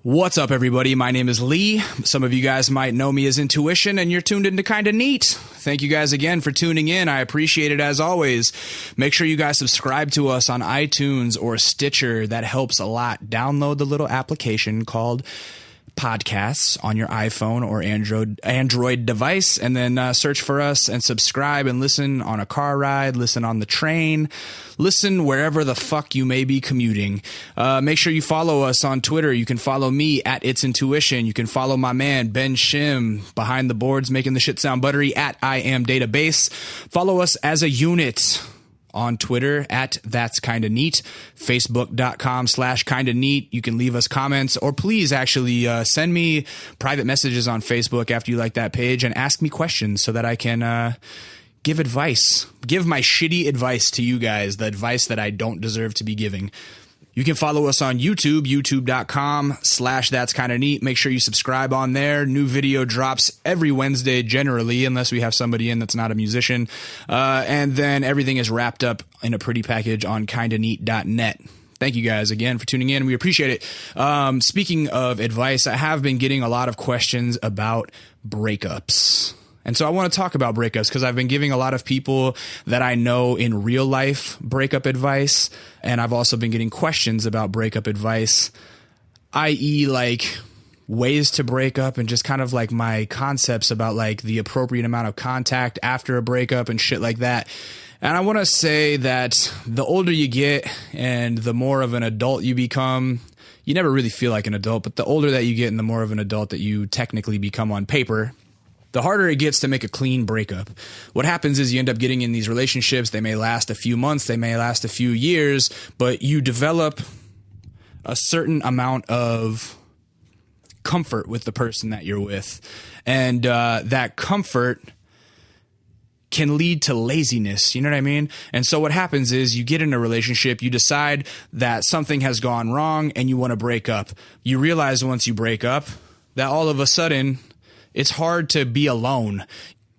What's up, everybody? My name is Lee. Some of you guys might know me as Intuition, and you're tuned into Kinda Neat. Thank you guys again for tuning in. I appreciate it as always. Make sure you guys subscribe to us on iTunes or Stitcher. That helps a lot. Download the little application called Podcasts on your iPhone or Android device, and then search for us and subscribe and listen on a car ride, listen on the train, listen wherever the fuck you may be commuting. Make sure you follow us on Twitter. You can follow me at It's Intuition. You can follow my man Ben Shim behind the boards making the shit sound buttery at I Am Database. Follow us as a unit on Twitter at That's Kinda Neat, Facebook.com/Kinda Neat. You can leave us comments, or please actually send me private messages on Facebook after you like that page and ask me questions so that I can give advice, give my shitty advice to you guys, the advice that I don't deserve to be giving. You can follow us on YouTube, youtube.com/That's Kinda Neat. Make sure you subscribe on there. New video drops every Wednesday generally, unless we have somebody in that's not a musician. And then everything is wrapped up in a pretty package on kindaneat.net. Thank you guys again for tuning in. We appreciate it. Speaking of advice, I have been getting a lot of questions about breakups. And so I want to talk about breakups because I've been giving a lot of people that I know in real life breakup advice. And I've also been getting questions about breakup advice, i.e. like ways to break up and just kind of like my concepts about like the appropriate amount of contact after a breakup and shit like that. And I want to say that the older you get and the more of an adult you become, you never really feel like an adult, but the older that you get and the more of an adult that you technically become on paper, the harder it gets to make a clean breakup. What happens is you end up getting in these relationships. They may last a few months, they may last a few years, but you develop a certain amount of comfort with the person that you're with. And that comfort can lead to laziness. You know what I mean? And so what happens is you get in a relationship, you decide that something has gone wrong and you want to break up. You realize once you break up that all of a sudden it's hard to be alone.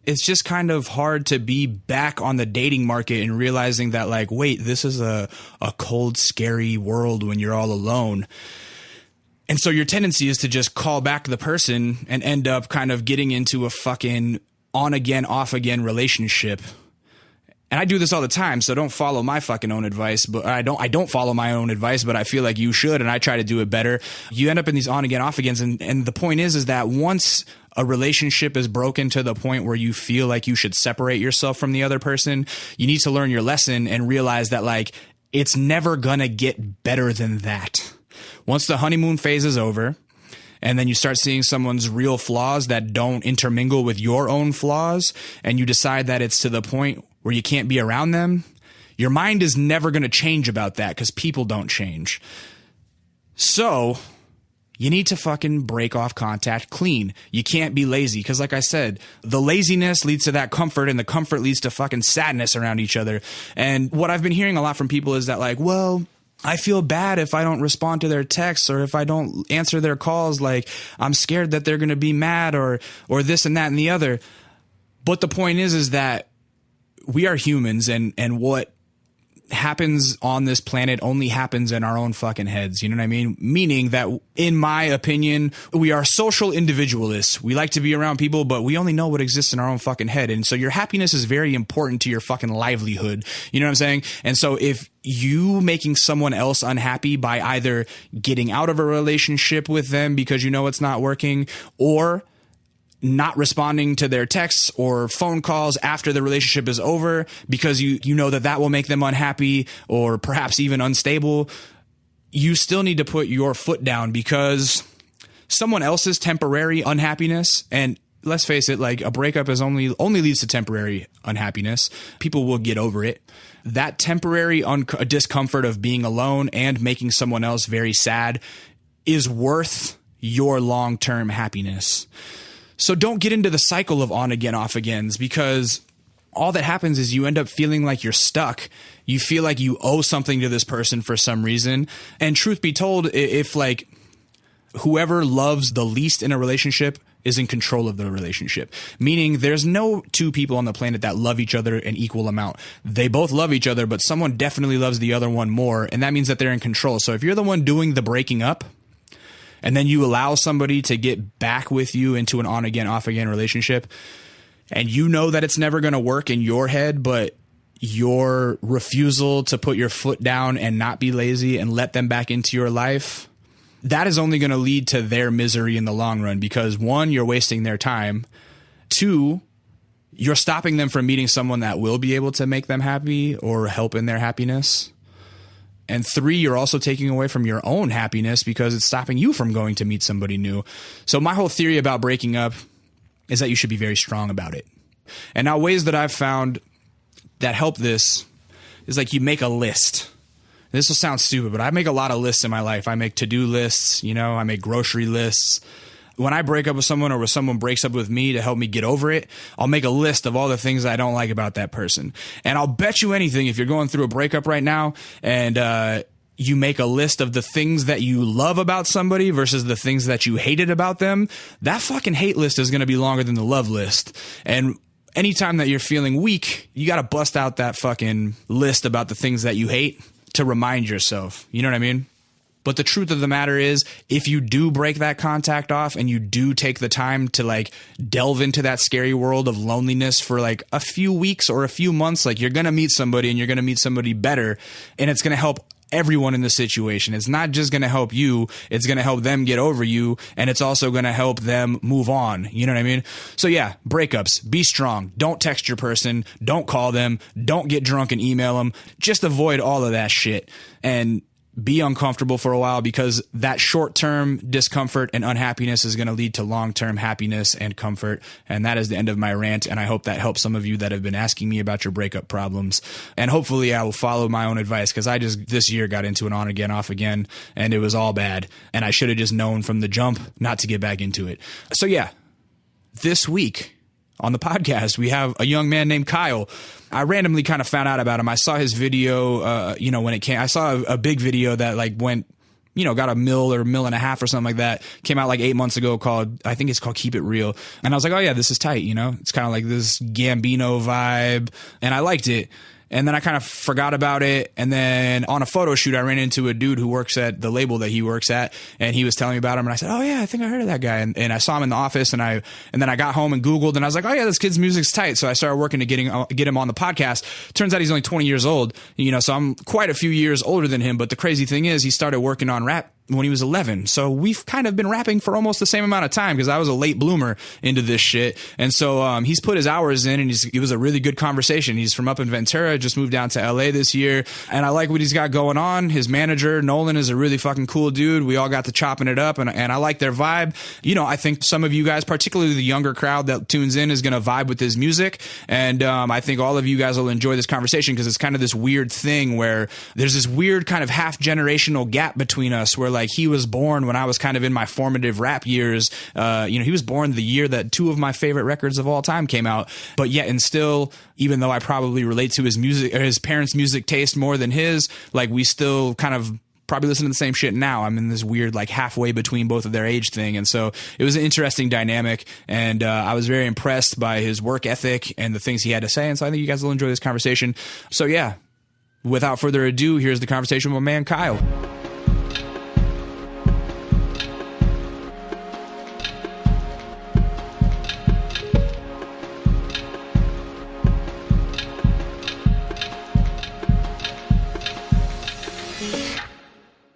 It's just kind of hard to be back on the dating market and realizing that like, wait, this is a cold, scary world when you're all alone. And so your tendency is to just call back the person and end up kind of getting into a fucking on again, off again relationship. And I do this all the time, so don't follow my fucking own advice. But I don't follow my own advice, but I feel like you should, and I try to do it better. You end up in these on again, off agains, and the point is that once a relationship is broken to the point where you feel like you should separate yourself from the other person, you need to learn your lesson and realize that like it's never gonna get better than that. Once the honeymoon phase is over, and then you start seeing someone's real flaws that don't intermingle with your own flaws, and you decide that it's to the point where you can't be around them, your mind is never going to change about that because people don't change. So you need to fucking break off contact clean. You can't be lazy because, like I said, the laziness leads to that comfort, and the comfort leads to fucking sadness around each other. And what I've been hearing a lot from people is that like, well, I feel bad if I don't respond to their texts or if I don't answer their calls. Like, I'm scared that they're going to be mad or this and that and the other. But the point is that we are humans, and what happens on this planet only happens in our own fucking heads. You know what I mean? Meaning that, in my opinion, we are social individualists. We like to be around people, but we only know what exists in our own fucking head. And so your happiness is very important to your fucking livelihood. You know what I'm saying? And so if you making someone else unhappy by either getting out of a relationship with them because you know it's not working, or not responding to their texts or phone calls after the relationship is over because you know that will make them unhappy or perhaps even unstable, you still need to put your foot down because someone else's temporary unhappiness, and let's face it, like a breakup is only leads to temporary unhappiness. People will get over it. That temporary discomfort of being alone and making someone else very sad is worth your long-term happiness. So don't get into the cycle of on again, off agains, because all that happens is you end up feeling like you're stuck. You feel like you owe something to this person for some reason. And truth be told, if like whoever loves the least in a relationship is in control of the relationship, meaning there's no two people on the planet that love each other an equal amount. They both love each other, but someone definitely loves the other one more. And that means that they're in control. So if you're the one doing the breaking up, and then you allow somebody to get back with you into an on again, off again relationship, and you know that it's never going to work in your head, but your refusal to put your foot down and not be lazy and let them back into your life, that is only going to lead to their misery in the long run, because 1, you're wasting their time. 2, you're stopping them from meeting someone that will be able to make them happy or help in their happiness. And 3, you're also taking away from your own happiness because it's stopping you from going to meet somebody new. So my whole theory about breaking up is that you should be very strong about it. And now ways that I've found that help this is like you make a list. This will sound stupid, but I make a lot of lists in my life. I make to-do lists, you know, I make grocery lists. When I break up with someone or when someone breaks up with me to help me get over it, I'll make a list of all the things I don't like about that person. And I'll bet you anything, if you're going through a breakup right now and you make a list of the things that you love about somebody versus the things that you hated about them, that fucking hate list is going to be longer than the love list. And anytime that you're feeling weak, you got to bust out that fucking list about the things that you hate to remind yourself. You know what I mean? But the truth of the matter is, if you do break that contact off and you do take the time to like delve into that scary world of loneliness for like a few weeks or a few months, like you're going to meet somebody and you're going to meet somebody better, and it's going to help everyone in the situation. It's not just going to help you, it's going to help them get over you, and it's also going to help them move on. You know what I mean? So yeah, breakups, be strong. Don't text your person, don't call them, don't get drunk and email them. Just avoid all of that shit and be uncomfortable for a while, because that short-term discomfort and unhappiness is going to lead to long-term happiness and comfort. And that is the end of my rant. And I hope that helps some of you that have been asking me about your breakup problems. And hopefully I will follow my own advice, because I just this year got into an on again, off again, and it was all bad. And I should have just known from the jump not to get back into it. So yeah, this week on the podcast, we have a young man named Kyle. I randomly kind of found out about him. I saw his video, when it came. I saw a big video that like went, got 1 mil or 1.5 million or something like that. Came out like 8 months ago I think it's called Keep It Real. And I was like, oh yeah, this is tight. It's kind of like this Gambino vibe. And I liked it. And then I kind of forgot about it. And then on a photo shoot, I ran into a dude who works at the label that he works at, and he was telling me about him. And I said, oh yeah, I think I heard of that guy. And I saw him in the office, and then I got home and Googled, and I was like, oh yeah, this kid's music's tight. So I started working to get him on the podcast. Turns out he's only 20 years old, so I'm quite a few years older than him. But the crazy thing is, he started working on rap when he was 11. So we've kind of been rapping for almost the same amount of time, because I was a late bloomer into this shit. And so he's put his hours in, and it was a really good conversation. He's from up in Ventura, just moved down to LA this year. And I like what he's got going on. His manager, Nolan, is a really fucking cool dude. We all got to chopping it up, and I like their vibe. I think some of you guys, particularly the younger crowd that tunes in, is going to vibe with his music. And I think all of you guys will enjoy this conversation, because it's kind of this weird thing where there's this weird kind of half generational gap between us, where like he was born when I was kind of in my formative rap years. He was born the year that 2 of my favorite records of all time came out. But yet and still, even though I probably relate to his music or his parents' music taste more than his, like we still kind of probably listen to the same shit now. I'm in this weird like halfway between both of their age thing. And so it was an interesting dynamic, and I was very impressed by his work ethic and the things he had to say. And so I think you guys will enjoy this conversation. So yeah, without further ado, here's the conversation with my man Kyle.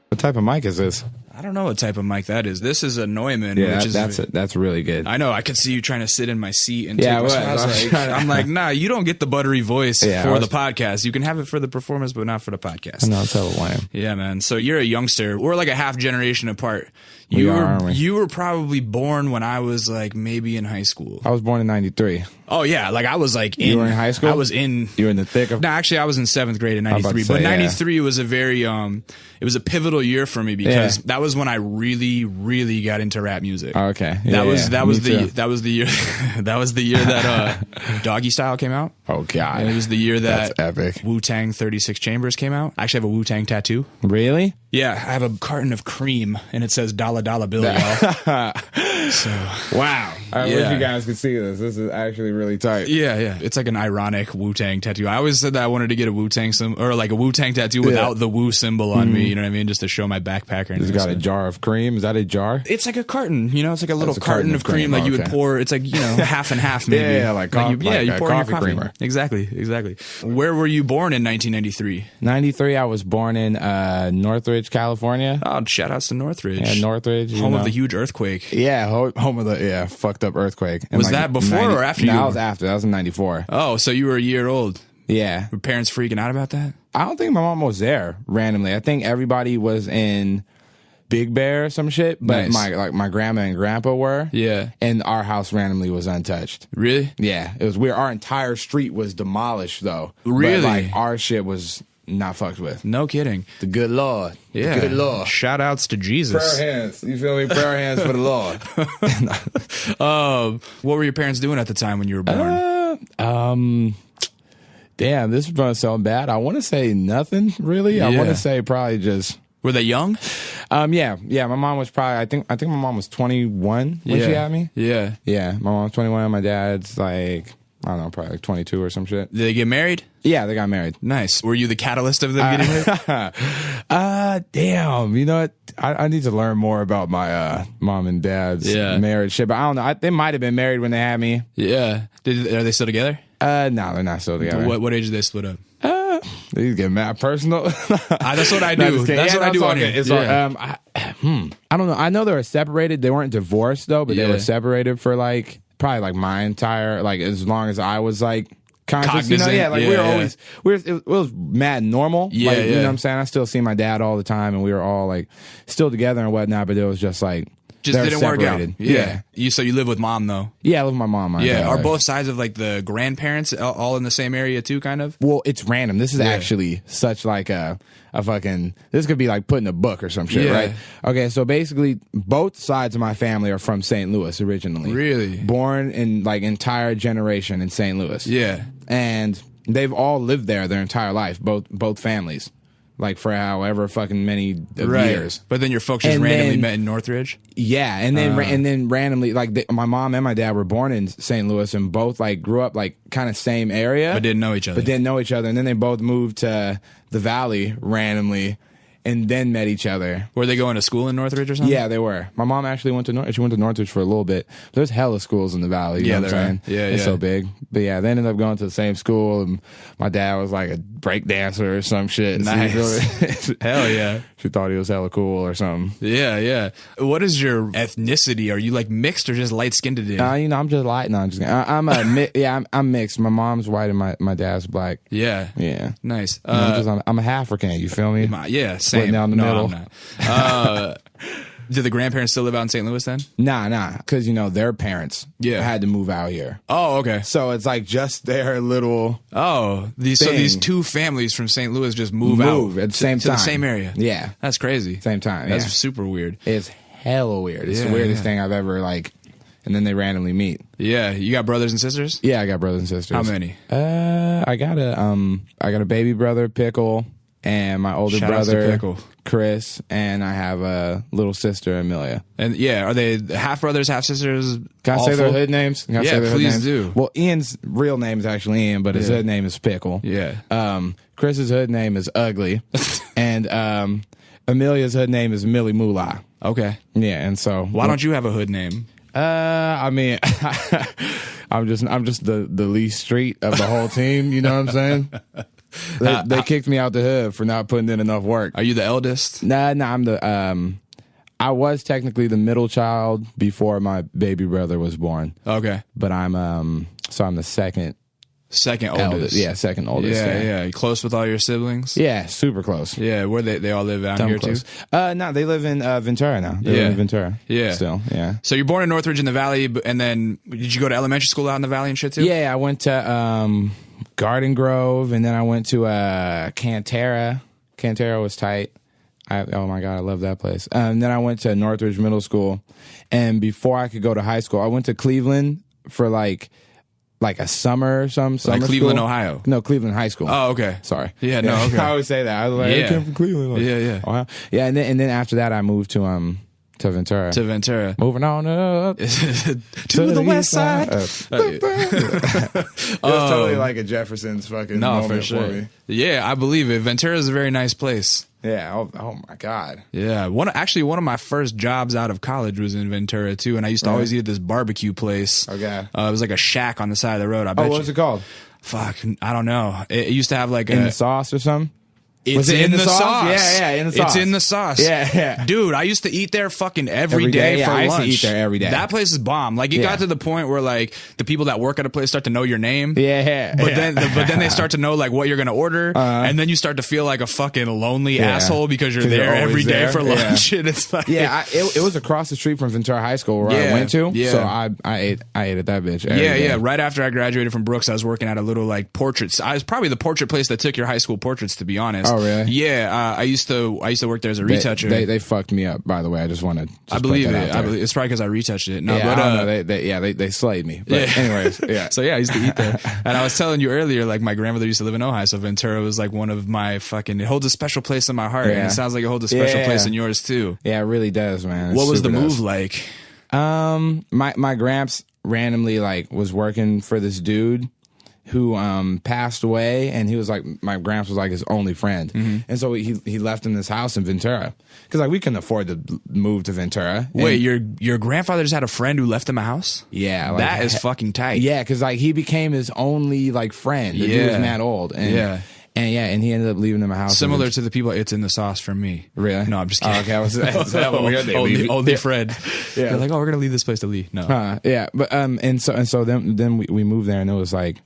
What type of mic is this? I don't know what type of mic that is. This is a Neumann. Yeah, which that's really good. I know. I could see you trying to sit in my seat and take my spot. I'm like, nah, you don't get the buttery voice for the podcast. You can have it for the performance, but not for the podcast. No, it's hella lame. Yeah, man. So you're a youngster. We're like a half generation apart. Aren't we? You were probably born when I was like maybe in high school. I was born in 93. Oh yeah, like I was like You were in high school? I was in. You were in the thick of. No, actually, I was in 7th grade in 93. But 93 was a very it was a pivotal year for me, because that was when I really, really got into rap music. Oh, okay, that was the year that Doggy Style came out. Oh god, and it was the year that that's epic. Wu-Tang 36 Chambers came out. I actually have a Wu-Tang tattoo. Really? Yeah, I have a carton of cream, and it says $dollar bill, y'all. So wow. I wish you guys could see this. This is actually really tight. Yeah. It's like an ironic Wu-Tang tattoo. I always said that I wanted to get a Wu-Tang symbol, or like a Wu-Tang tattoo without the Wu symbol on me. You know what I mean? Just to show my backpacker. It's got a jar of cream. Is that a jar? It's like a carton. You know, it's like a little carton of cream. Like you would pour. It's like, you know, half and half maybe. Yeah, like you pour in your coffee creamer. Exactly. Where were you born in 1993? 93. I was born in Northridge, California. Oh, shout outs to Northridge. Yeah, Northridge. Home of the huge earthquake. Yeah, home of the fucked up earthquake. Was that before or after you? No, that was after. That was in 94. Oh, so you were a year old. Yeah. Were parents freaking out about that? I don't think my mom was there randomly. I think everybody was in Big Bear or some shit, but my grandma and grandpa were. Yeah. And our house randomly was untouched. Really? Yeah. It was weird. Our entire street was demolished though. Really? But, like, our shit was not fucked with. No kidding. The good Lord. Yeah. The good Lord. Shout outs to Jesus. Prayer hands. You feel me? Prayer hands for the Lord. What were your parents doing at the time when you were born? Damn, this is going to sound bad. I want to say nothing, really. Yeah. I want to say probably just... Were they young? Yeah. My mom was probably... I think my mom was 21 when she had me. Yeah. Yeah, my mom was 21. My dad's like... I don't know, probably like 22 or some shit. Did they get married? Yeah, they got married. Nice. Were you the catalyst of them getting married? Damn. You know what? I need to learn more about my mom and dad's marriage shit. But I don't know. They might have been married when they had me. Yeah. Are they still together? No, they're not still together. What age did they split up? These get mad personal. That's what I do. That's what I do on here. I don't know. I know they were separated. They weren't divorced though, but they were separated for like probably like my entire like as long as I was like conscious. You know, we were always it was mad normal. Yeah, like, you know what I'm saying? I still see my dad all the time, and we were all like still together and whatnot. But it was just like. Just didn't work out. Yeah. So you live with mom though? Yeah, I live with my mom. Are both sides of like the grandparents all in the same area too, kind of? Well, it's random. This is actually such like a fucking... This could be like put in a book or some shit, right? Okay, so basically both sides of my family are from St. Louis originally. Really? Born in like entire generation in St. Louis. Yeah. And they've all lived there their entire life, both families. Like for however fucking many years. But then your folks just randomly met in Northridge? Yeah, and then randomly, like my mom and my dad were born in St. Louis and both like grew up like kind of same area. But didn't know each other. And then they both moved to the Valley randomly and then met each other. Were they going to school in Northridge or something? Yeah, they were. My mom actually went to Northridge for a little bit. There's hella schools in the Valley. You know what I'm saying? Yeah, it's so big. But yeah, they ended up going to the same school, and my dad was like a break dancer or some shit. Nice. Hell yeah. She thought he was hella cool or something. Yeah. What is your ethnicity? Are you like mixed or just light skinned today? I'm just light. No, I'm just I'm mixed. My mom's white and my dad's black. Yeah. Nice. I'm a African. You feel me? Yeah. Same. Split down the middle. I'm not. Did the grandparents still live out in St. Louis then? Nah. Because, their parents had to move out here. Oh, okay. So it's like just their little these two families from St. Louis just move out at the same time. To the same area. Yeah. That's crazy. Same time. That's super weird. It's hella weird. It's the weirdest thing I've ever like... And then they randomly meet. Yeah. You got brothers and sisters? Yeah, I got brothers and sisters. How many? I got a baby brother, Pickle, and my older brother, Chris, and I have a little sister, Amelia. And are they half brothers, half sisters? Can I say their hood names? Please do. Well, Ian's real name is actually Ian, but his hood name is Pickle. Yeah. Chris's hood name is Ugly, and Amelia's hood name is Millie Moolah. Okay. Yeah, and so why don't you have a hood name? I mean, I'm just the least street of the whole team. You know what I'm saying? They kicked me out the hood for not putting in enough work. Are you the eldest? Nah, I'm the I was technically the middle child before my baby brother was born. Okay, but I'm the second oldest. Yeah, second oldest. Yeah. You close with all your siblings? Yeah, super close. Yeah, where they all live out here close. too? No, they live in Ventura now. They live in Ventura. Yeah. Still, yeah. So you're born in Northridge in the Valley, and then did you go to elementary school out in the Valley and shit too? Yeah, I went to Garden Grove, and then I went to Cantera. Cantera was tight. Oh my God, I love that place. And then I went to Northridge Middle School, and before I could go to high school, I went to Cleveland for like a summer or some summer like Cleveland, school. Ohio. No, Cleveland High School. Oh, okay. Sorry. Yeah, no, okay. I always say that. I was like, I came from Cleveland. Like, yeah. Ohio. Yeah, and then after that, I moved to to Ventura. To Ventura. Moving on up to the west side. It was totally like a Jefferson's fucking moment for me. Yeah, I believe it. Ventura is a very nice place. Yeah. Oh my God. Yeah. One of my first jobs out of college was in Ventura too, and I used to always eat at this barbecue place. Okay. It was like a shack on the side of the road. I bet what was it called? Fuck, I don't know. It used to have like in the sauce or something. It's in the sauce. Yeah, in the sauce. It's in the sauce. Yeah. Dude, I used to eat there fucking every day for lunch. lunch. I used to eat there every day. That place is bomb. Like, it got to the point where, like, the people that work at a place start to know your name. Yeah. But then they start to know, like, what you're going to order. And then you start to feel like a fucking lonely asshole because you're there every day for lunch. And it's like... Yeah, it was across the street from Ventura High School where I went to. Yeah. So I ate at that bitch every day. Yeah. Right after I graduated from Brooks, I was working at a little, like, portraits. I was probably the portrait place that took your high school portraits, to be honest. Oh, really? Yeah. I used to work there as a retoucher. They fucked me up, by the way. I just want to. I believe it. It's probably because I retouched it. No, yeah, but I don't know. They slayed me. But anyways, yeah. So yeah, I used to eat there. And I was telling you earlier, like, my grandmother used to live in Ojai, so Ventura was like one of my fucking. It holds a special place in my heart, and it sounds like it holds a special place in yours too. Yeah, it really does, man. What was the move like? My gramps randomly like was working for this dude who passed away, and he was like, my gramps was like his only friend, and so he left him this house in Ventura because like we couldn't afford to move to Ventura. Wait, your grandfather just had a friend who left him a house? Yeah, like, that is fucking tight. Yeah, because like he became his only like friend. The dude was mad old, and he ended up leaving him a house. Similar to the people, it's in the sauce from me. Really? No, I'm just kidding. Okay, is that what we're only friend. Yeah, they're like, oh, we're gonna leave this place to Lee. No. Yeah, but and so then we moved there, and it was like.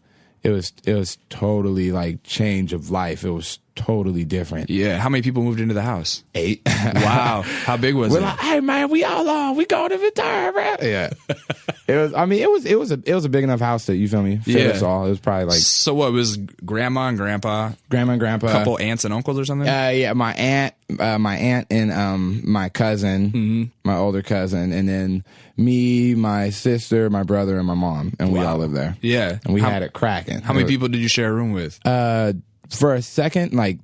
It was totally like change of life. It was totally different. Yeah. How many people moved into the house? 8. Wow. How big was it? Like, hey man, we all on. We going to Ventura, bro. Yeah. It was. I mean, it was a big enough house that, you feel me, fit us all. It was probably like. So what was grandma and grandpa? A couple aunts and uncles or something. Yeah, my aunt and my cousin, my older cousin, and then me, my sister, my brother, and my mom, and we all lived there. Yeah, and we had it cracking. How many people did you share a room with? For a second, like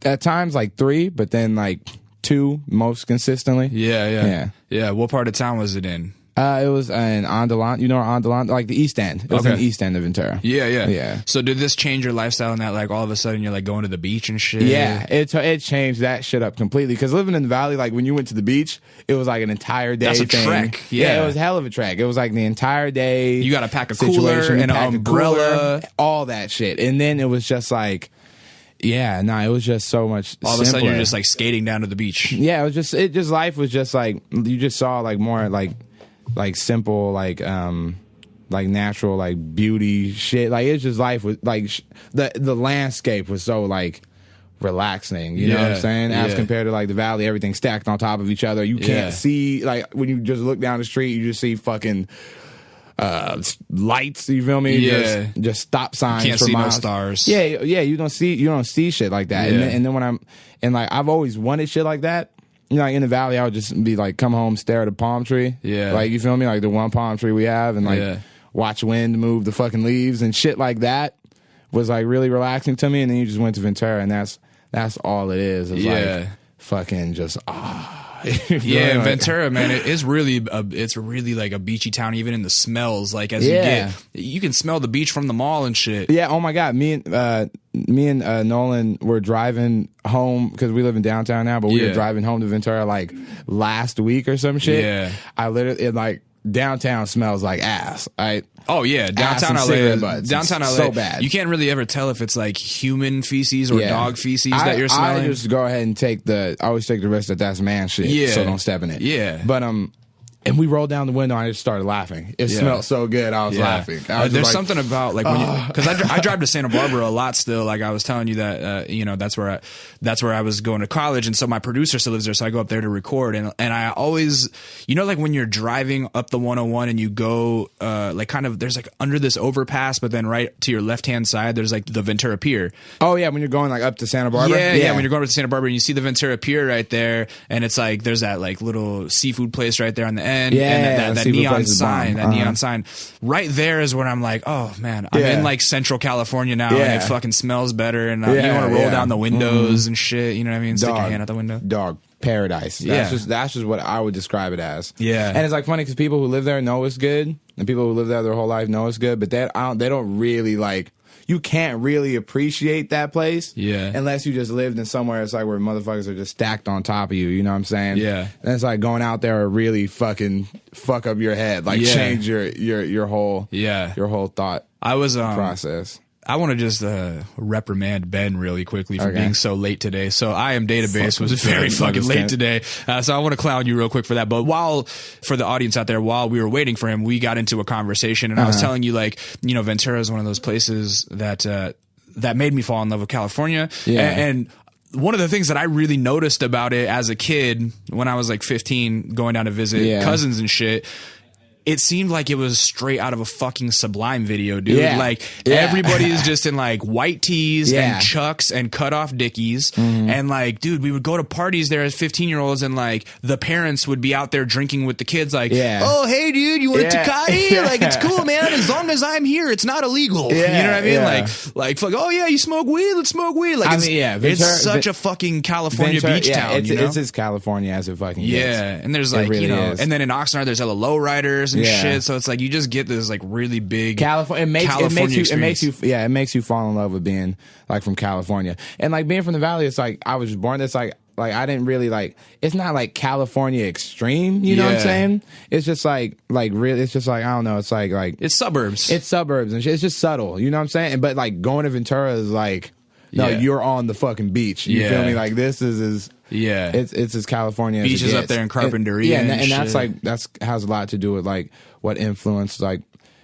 at times like 3, but then like 2 most consistently. Yeah. What part of town was it in? It was in Ondalant. You know Ondalant? Like the East End. It was in the East End of Ventura. Yeah. So did this change your lifestyle in that, like, all of a sudden you're like going to the beach and shit? Yeah, it changed that shit up completely. Because living in the valley, like when you went to the beach, it was like an entire day That's a thing. trek. Yeah, it was a hell of a trek. It was like the entire day. You got to pack a cooler and an umbrella. All that shit. And then it was just like, it was just so much all of a sudden you're just like skating down to the beach. Yeah, life was just like, you just saw like more like simple, like natural, like beauty shit. Like it's just life was like the landscape was so like relaxing. You know what I'm saying? As compared to like the valley, everything stacked on top of each other. You can't see, like when you just look down the street, you just see fucking lights. You feel me? Yeah. Just stop signs. Can't for see miles. no stars. Yeah. You don't see shit like that. Yeah. And then when I've always wanted shit like that. You know, like in the valley, I would just be like, come home, stare at a palm tree. Yeah. Like, you feel me? Like the one palm tree we have, and like watch wind move the fucking leaves and shit like that was like really relaxing to me. And then you just went to Ventura, and that's all it is. It's like fucking just Yeah, Ventura, man, it's really like a beachy town, even in the smells. Like you can smell the beach from the mall and shit. Yeah. Oh my god, me and Nolan were driving home because we live in downtown now, but we were driving home to Ventura like last week or some shit. Yeah, I literally like downtown smells like ass. Oh yeah, downtown LA. Downtown LA, so bad. You can't really ever tell if it's like human feces or dog feces that you're smelling. I just go ahead and I always take the risk that that's man shit. Yeah. So don't step in it. Yeah. But and we rolled down the window, and I just started laughing. It smelled so good, I was laughing. There's something about like when because I drive to Santa Barbara a lot still. Like I was telling you that that's where I was going to college, and so my producer still lives there, so I go up there to record. And I always, like when you're driving up the 101 and you go like kind of there's like under this overpass, but then right to your left hand side there's like the Ventura Pier. Oh yeah, when you're going like up to Santa Barbara. Yeah. When you're going up to Santa Barbara and you see the Ventura Pier right there, and it's like there's that like little seafood place right there on the end. And that neon sign, right there is where I'm like, oh man, I'm in like Central California now, and it fucking smells better, and you want to roll down the windows and shit. You know what I mean? Stick your hand out the window. Dog. paradise. That's just what I would describe it as. Yeah. And it's like funny because people who live there know it's good, and people who live there their whole life know it's good, but they don't really like. You can't really appreciate that place, unless you just lived in somewhere it's like where motherfuckers are just stacked on top of you. You know what I'm saying? Yeah. And it's like going out there or really fucking fuck up your head, like change your whole thought. I was process. I want to just reprimand Ben really quickly for being so late today. So I Am DTBS was very fucking late today. So I want to clown you real quick for that. But for the audience out there, while we were waiting for him, we got into a conversation, and I was telling you, like, you know, Ventura is one of those places that made me fall in love with California. Yeah. And one of the things that I really noticed about it as a kid when I was like 15 going down to visit cousins and shit, it seemed like it was straight out of a fucking Sublime video, dude. Like, everybody is just in like white tees and Chucks and cut off Dickies. And like, dude, we would go to parties there as 15-year-olds, and like the parents would be out there drinking with the kids, like, oh, hey, dude, you want a Tecate? Like, it's cool, man. As long as I'm here, it's not illegal. You know what I mean? Like, fuck, oh yeah, you smoke weed? Let's smoke weed. Like, it's such a fucking California beach town. It's as California as it fucking gets. Yeah, and there's like, really, you know, and then in Oxnard, there's hella lowriders and shit. So it's like you just get this like really big California. It makes you fall in love with being like from California, and like being from the Valley. It's like I was just born. It's like I didn't really like. It's not like California extreme. You know what I'm saying? It's just like really. It's just like I don't know. It's like it's suburbs. It's suburbs and shit. It's just subtle. You know what I'm saying? But like going to Ventura is like. No, you're on the fucking beach. You feel me? Like this is it's as California as beaches it up gets. there in Carpinteria. And that's like has a lot to do with like what influenced like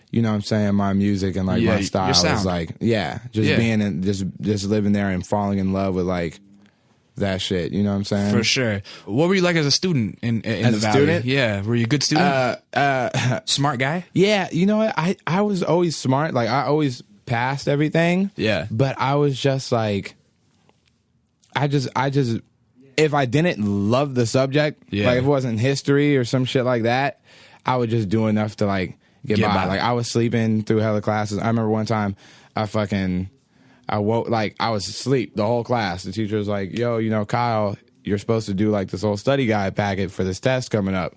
you know what I'm saying my music and like my style is like being in just living there and falling in love with like that shit. You know what I'm saying? For sure. What were you like as a student in the Valley? Student? Yeah, were you a good student? Smart guy? Yeah, you know what? I was always smart. Like I always passed everything. Yeah. But I was just like I just if I didn't love the subject, like if it wasn't history or some shit like that, I would just do enough to like get by. Like I was sleeping through hella classes. I remember one time I woke, like I was asleep the whole class. The teacher was like, yo, you know, Kyle, you're supposed to do like this whole study guide packet for this test coming up.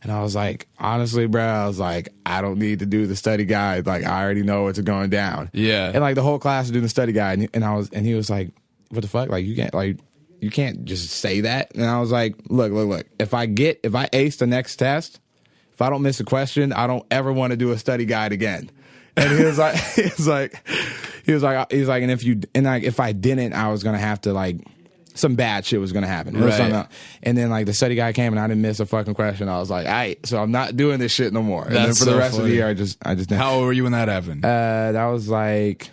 And I was like, honestly, bro, I was like, I don't need to do the study guide. Like, I already know what's going down. Yeah. And like the whole class was doing the study guide, and he was like, what the fuck? Like, you can't just say that. And I was like, look. If I ace the next test, if I don't miss a question, I don't ever want to do a study guide again. And he was like, and if I didn't, I was gonna have to like. Some bad shit was gonna happen. Right. And then like the study guy came and I didn't miss a fucking question. I was like, all right, so I'm not doing this shit no more. And then for the rest of the year, I just didn't. How old were you when that happened? That was like,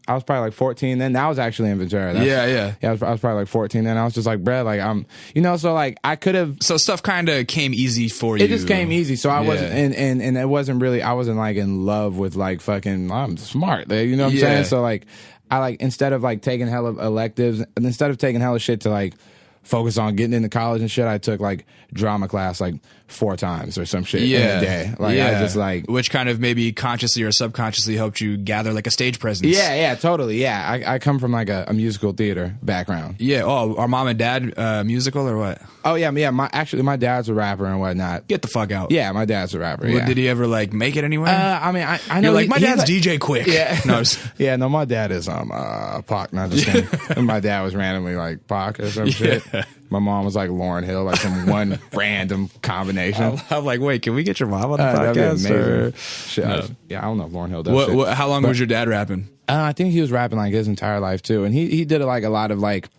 I was probably like 14 then. That was actually in Ventura. Yeah, I was probably like 14 then. I was just like, bruh, like I'm, you know, so like I could have. So stuff kind of came easy for you. It just came easy. So I wasn't, and it wasn't really, I wasn't like in love with like fucking, I'm smart. You know what I'm saying? So like, I like instead of like taking hella electives and instead of taking hella shit to like focus on getting into college and shit, I took like drama class like 4 times or some shit in a day. Like I just like, which kind of maybe consciously or subconsciously helped you gather like a stage presence. Yeah, totally. Yeah, I come from like a musical theater background. Yeah. Oh, our mom and dad musical or what? Oh yeah. My dad's a rapper and whatnot. Get the fuck out. Yeah, my dad's a rapper. Did he ever like make it anywhere? I mean, I know like my dad's DJ Quick. Yeah. No, my dad is Pac. Not just kidding. And my dad was randomly like Pac or some shit. My mom was like Lauryn Hill, like some one random combination. I'm like, wait, can we get your mom on the podcast? That'd be shit, no. I don't know if Lauryn Hill does shit. How long was your dad rapping? I think he was rapping like his entire life too, and he did like a lot of like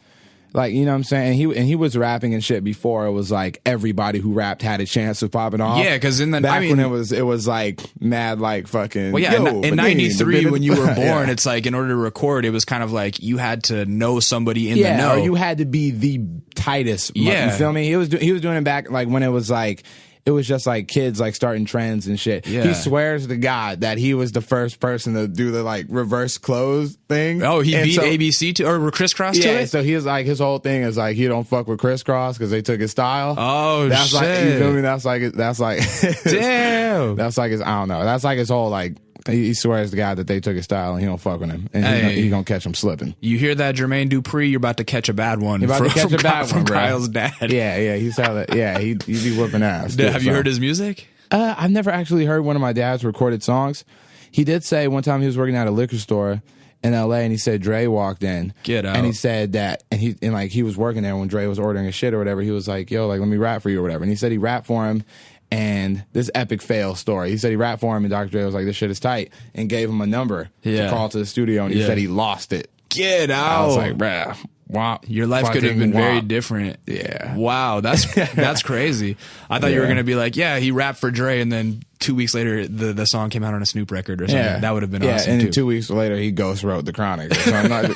you know what I'm saying. And he was rapping and shit before it was like everybody who rapped had a chance of popping off. Yeah, because when it was like mad like fucking. Well, yeah, in '93 when you were born, it's like in order to record, it was kind of like you had to know somebody in the know, or you had to be the tightest. Yeah, you feel me? He was doing it back like when it was like. It was just like kids like starting trends and shit. Yeah. He swears to God that he was the first person to do the like reverse close thing. Oh, he beat ABC or Crisscross to it? So he was like, his whole thing is like, he don't fuck with Crisscross because they took his style. Oh, that's shit. Like, you feel me? That's like damn. That's like his, I don't know. That's like his whole like He swears to God that they took his style and he don't fuck with him, and he gonna catch him slipping. You hear that, Jermaine Dupri? You're about to catch a bad one. You're about to catch a bad one, from bro. Kyle's dad. Yeah, he's solid. Yeah, he be whooping ass. Have you heard his music? I've never actually heard one of my dad's recorded songs. He did say one time he was working at a liquor store in LA, and he said Dre walked in. Get out. And he said that, and he was working there when Dre was ordering his shit or whatever. He was like, yo, like, let me rap for you or whatever. And he said he rapped for him, and this epic fail story. He said he rapped for him, and Dr. Dre was like, this shit is tight, and gave him a number to call to the studio, and he said he lost it. Get out. I was like, bruh. Wow. Your life could have been very different. Yeah. Wow, that's crazy. I thought you were gonna be like, yeah, he rapped for Dre, and then 2 weeks later the song came out on a Snoop record or something. Yeah. That would have been awesome. And too. then 2 weeks later he ghost wrote the Chronic. So I'm not,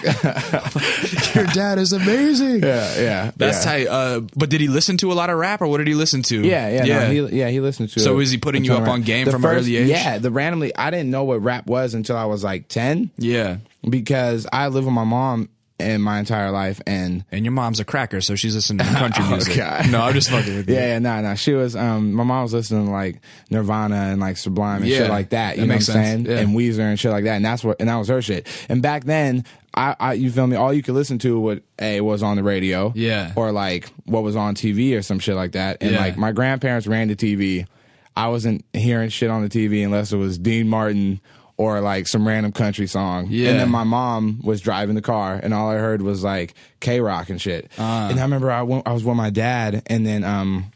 your dad is amazing. Yeah. That's tight. But did he listen to a lot of rap, or what did he listen to? He listened to. So is he putting you up on game from an early age? Yeah, I didn't know what rap was until I was like 10. Yeah, because I lived with my mom in my entire life, and your mom's a cracker, so she's listening to country music. God. No, I'm just fucking with you. Nah. She was my mom was listening to like Nirvana and like Sublime and shit like that. You know what I'm saying? Yeah. And Weezer and shit like that. And that was her shit. And back then, I you feel me? All you could listen to was on the radio, or like what was on TV or some shit like that. And like my grandparents ran the TV. I wasn't hearing shit on the TV unless it was Dean Martin or like some random country song. Yeah. And then my mom was driving the car, and all I heard was like K-Rock and shit. And I remember I was with my dad, and then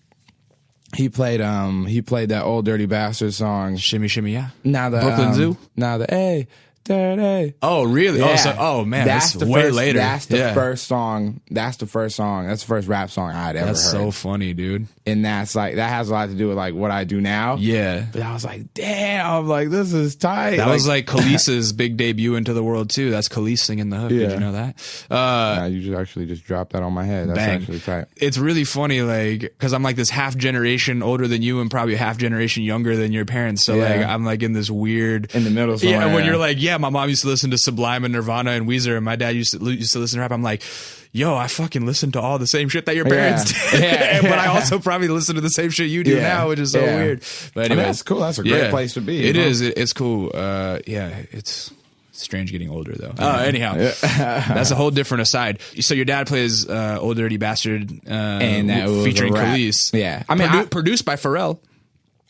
he played that old Dirty Bastard song, Shimmy Shimmy Yeah. Now the Brooklyn Zoo. Now the hey. Dirty. Oh really? Yeah. Oh man, that's the way first, later. That's the first song. That's the first rap song I'd ever heard. That's so funny, dude. And that's like, that has a lot to do with like what I do now. Yeah. But I was like, damn, like this is tight. That was like Khalees's big debut into the world too. That's Khalees singing the hook. Did you know that? You just dropped that on my head. That's actually tight. It's really funny, like, because I'm like this half generation older than you and probably half generation younger than your parents. So like I'm like in this weird in the middle. Somewhere. Yeah, when you're like, my mom used to listen to Sublime and Nirvana and Weezer, and my dad used to listen to rap. I'm like, yo, I fucking listen to all the same shit that your parents did. But I also probably listen to the same shit you do now, which is so weird. But anyway, that's cool. That's a great place to be. It is. It's cool. It's strange getting older though. Anyhow, that's a whole different aside. So your dad plays Old Dirty Bastard, and featuring Khalees. Yeah, I mean, produced by Pharrell.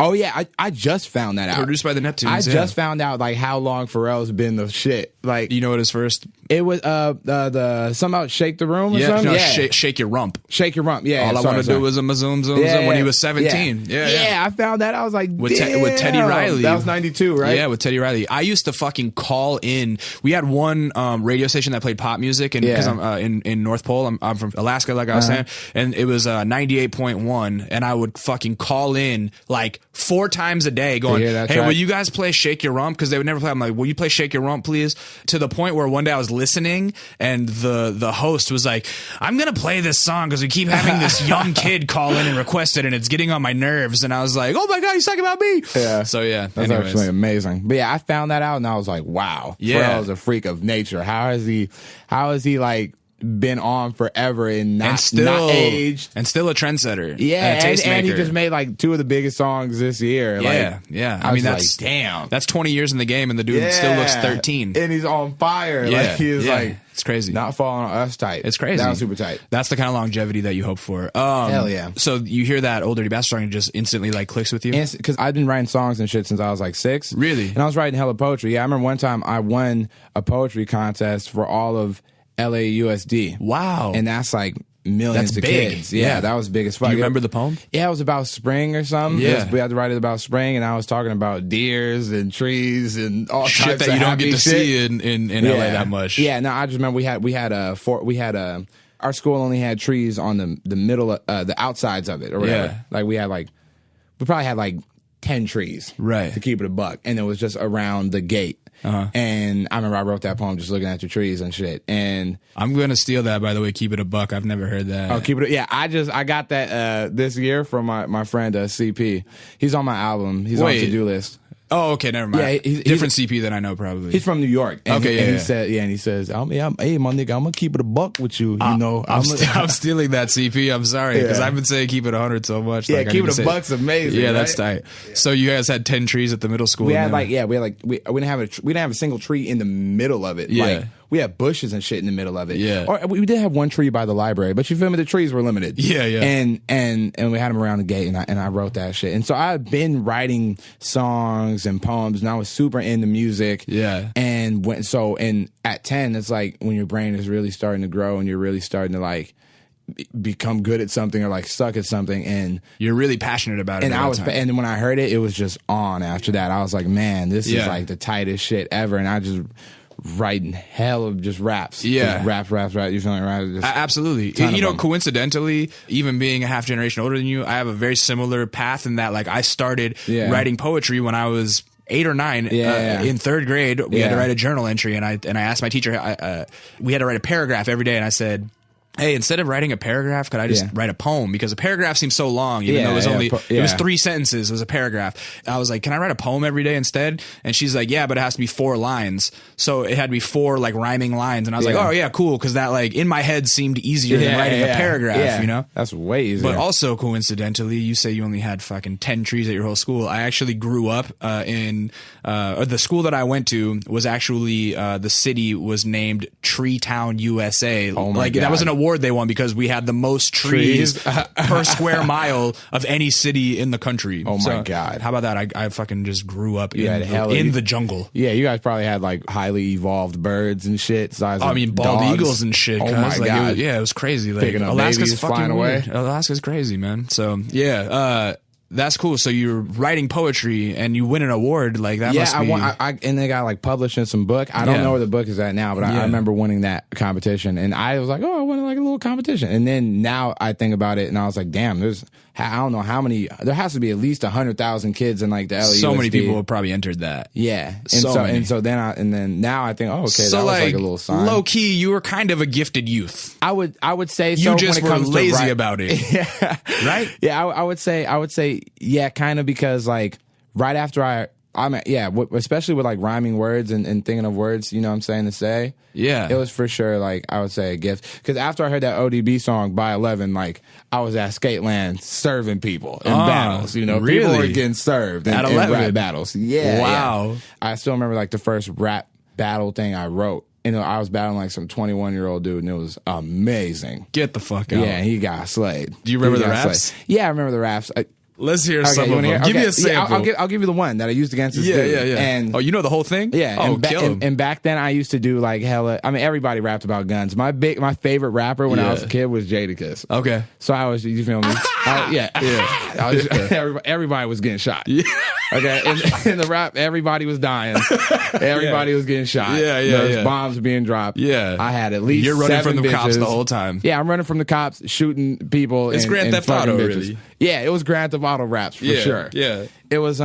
Oh yeah, I just found that out. Produced by the Neptunes. I just found out like how long Pharrell's been the shit. Like, you know what his first? It was the something about Shake the Room or something. No, Shake Your Rump. Shake Your Rump. Yeah. All I want to do is a zoom when he was 17. Yeah. I found that. I was like, with Teddy Riley. That was 92, right? Yeah, with Teddy Riley. I used to fucking call in. We had one radio station that played pop music, and because I'm in North Pole, I'm from Alaska, like I was saying, and it was 98.1, and I would fucking call in like 4 times a day, going, "Hey, will you guys play Shake Your Rump?" Because they would never play. I'm like, "Will you play Shake Your Rump, please?" To the point where one day I was listening, and the host was like, "I'm gonna play this song because we keep having this young kid call in and request it, and it's getting on my nerves." And I was like, "Oh my god, he's talking about me!" Yeah. So that's actually amazing. But yeah, I found that out, and I was like, "Wow, Pharrell's a freak of nature. How is he like?" Been on forever and not aged and still a trendsetter. Yeah, and he just made like 2 of the biggest songs this year. I mean, that's like, damn. That's 20 years in the game, and the dude still looks 13, and he's on fire. Yeah, like he is like, it's crazy. Not falling on us tight. It's crazy. That was super tight. That's the kind of longevity that you hope for. Hell yeah. So you hear that Old Dirty Bastard song and just instantly like clicks with you? Because I've been writing songs and shit since I was like 6. Really? And I was writing hella poetry. Yeah, I remember one time I won a poetry contest for all of LAUSD. Wow. And that's like millions of kids. Yeah, that was big as fuck. Do you remember the poem? Yeah, it was about spring or something. Yeah. We had to write it about spring, and I was talking about deers and trees and all shit types that of you don't get to shit. see in LA that much. Yeah, no, I just remember our school only had trees on the middle of, the outsides of it or whatever. Yeah. Like we probably had like 10 trees. Right. To keep it a buck. And it was just around the gate. And I remember I wrote that poem just looking at the trees and shit. And I'm gonna steal that, by the way. Keep it a buck. I've never heard that. Oh, keep it. Yeah, I got that this year from my friend CP. He's on my album. He's on To Do List. Oh, okay, never mind. Yeah, different CP than I know, probably. He's from New York. And Okay, he said, and he says, hey, my nigga, I'm gonna keep it a buck with you. You know, I'm stealing that CP. I'm sorry, because I've been saying keep it 100 so much. Yeah, like, keep it a buck's amazing. Yeah, right? that's tight. Yeah. So you guys had 10 trees at the middle school. We didn't have a single tree in the middle of it. Yeah. Like, we had bushes and shit in the middle of it. Yeah. Or we did have one tree by the library, but you feel me? The trees were limited. Yeah, yeah. And we had them around the gate, and I wrote that shit. And so I've been writing songs and poems, and I was super into music. Yeah. And at 10, it's like when your brain is really starting to grow and you're really starting to like become good at something or like suck at something, and you're really passionate about it. And when I heard it, it was just on after that. I was like, man, this is like the tightest shit ever. And I just writing hell of just raps. Yeah. Just rap. You feel like right? Absolutely. You know, coincidentally, even being a half generation older than you, I have a very similar path in that, like, I started writing poetry when I was 8 or 9 in 3rd grade. We had to write a journal entry, and I asked my teacher, we had to write a paragraph every day, and I said, hey, instead of writing a paragraph, could I just write a poem? Because a paragraph seems so long, even though it was 3 sentences, it was a paragraph. I was like, can I write a poem every day instead? And she's like, yeah, but it has to be 4 lines. So it had to be 4 like rhyming lines. And I was like, oh yeah, cool. Because that like in my head seemed easier than writing a paragraph, you know? That's way easier. But also coincidentally, you say you only had fucking 10 trees at your whole school. I actually grew up in the school that I went to was actually the city was named Tree Town, USA. Oh my God. That was an award they won because we had the most trees per square mile of any city in the country. Oh my God. How about that? I fucking just grew up in the jungle. Yeah, you guys probably had like highly evolved birds and shit. Bald eagles and shit. Oh my God. It was crazy. Like, picking up Alaska's babies, fucking flying away. Alaska's crazy, man. So yeah, that's cool. So you're writing poetry and you win an award. Like that must be... and they got like published in some book. I don't know where the book is at now, but I remember winning that competition. And I was like, oh, I won like a little competition. And then now I think about it and I was like, damn, I don't know how many, there has to be at least 100,000 kids in like the LUSD. So many people have probably entered that. Yeah. And then now I think, oh, okay, so that was like a little sign. Low key, you were kind of a gifted youth. I would say so. You just were lazy about it. Yeah. Right? Yeah, I would say, yeah, kind of, because like right after especially with like rhyming words and thinking of words, you know what I'm saying, to say. Yeah. It was for sure, like, I would say a gift. Because after I heard that ODB song, By 11, like, I was at Skateland serving people in battles, you know. Really? People were getting served in rap battles. Yeah. Wow. Yeah. I still remember, like, the first rap battle thing I wrote. You know, I was battling like some 21-year-old dude, and it was amazing. Get the fuck out. Yeah, he got slayed. Do you remember the raps? Slayed. Yeah, I remember the raps. Let's hear some of them. Give me a sample. I'll give you the one that I used against this dude. Yeah. And, you know the whole thing? Yeah. Oh, and back then, I used to do like hella. I mean, everybody rapped about guns. My favorite rapper when I was a kid was Jadakiss. Okay. So I was, you feel me? Everybody was getting shot. Yeah. Okay. In the rap, everybody was dying. Everybody was getting shot. Yeah. There's bombs being dropped. Yeah. I had at least. You're running from the bitches. Cops the whole time. Yeah, I'm running from the cops, shooting people. It's Grand Theft Auto, really. Yeah, it was Grand Theft Auto raps for sure. Yeah. It was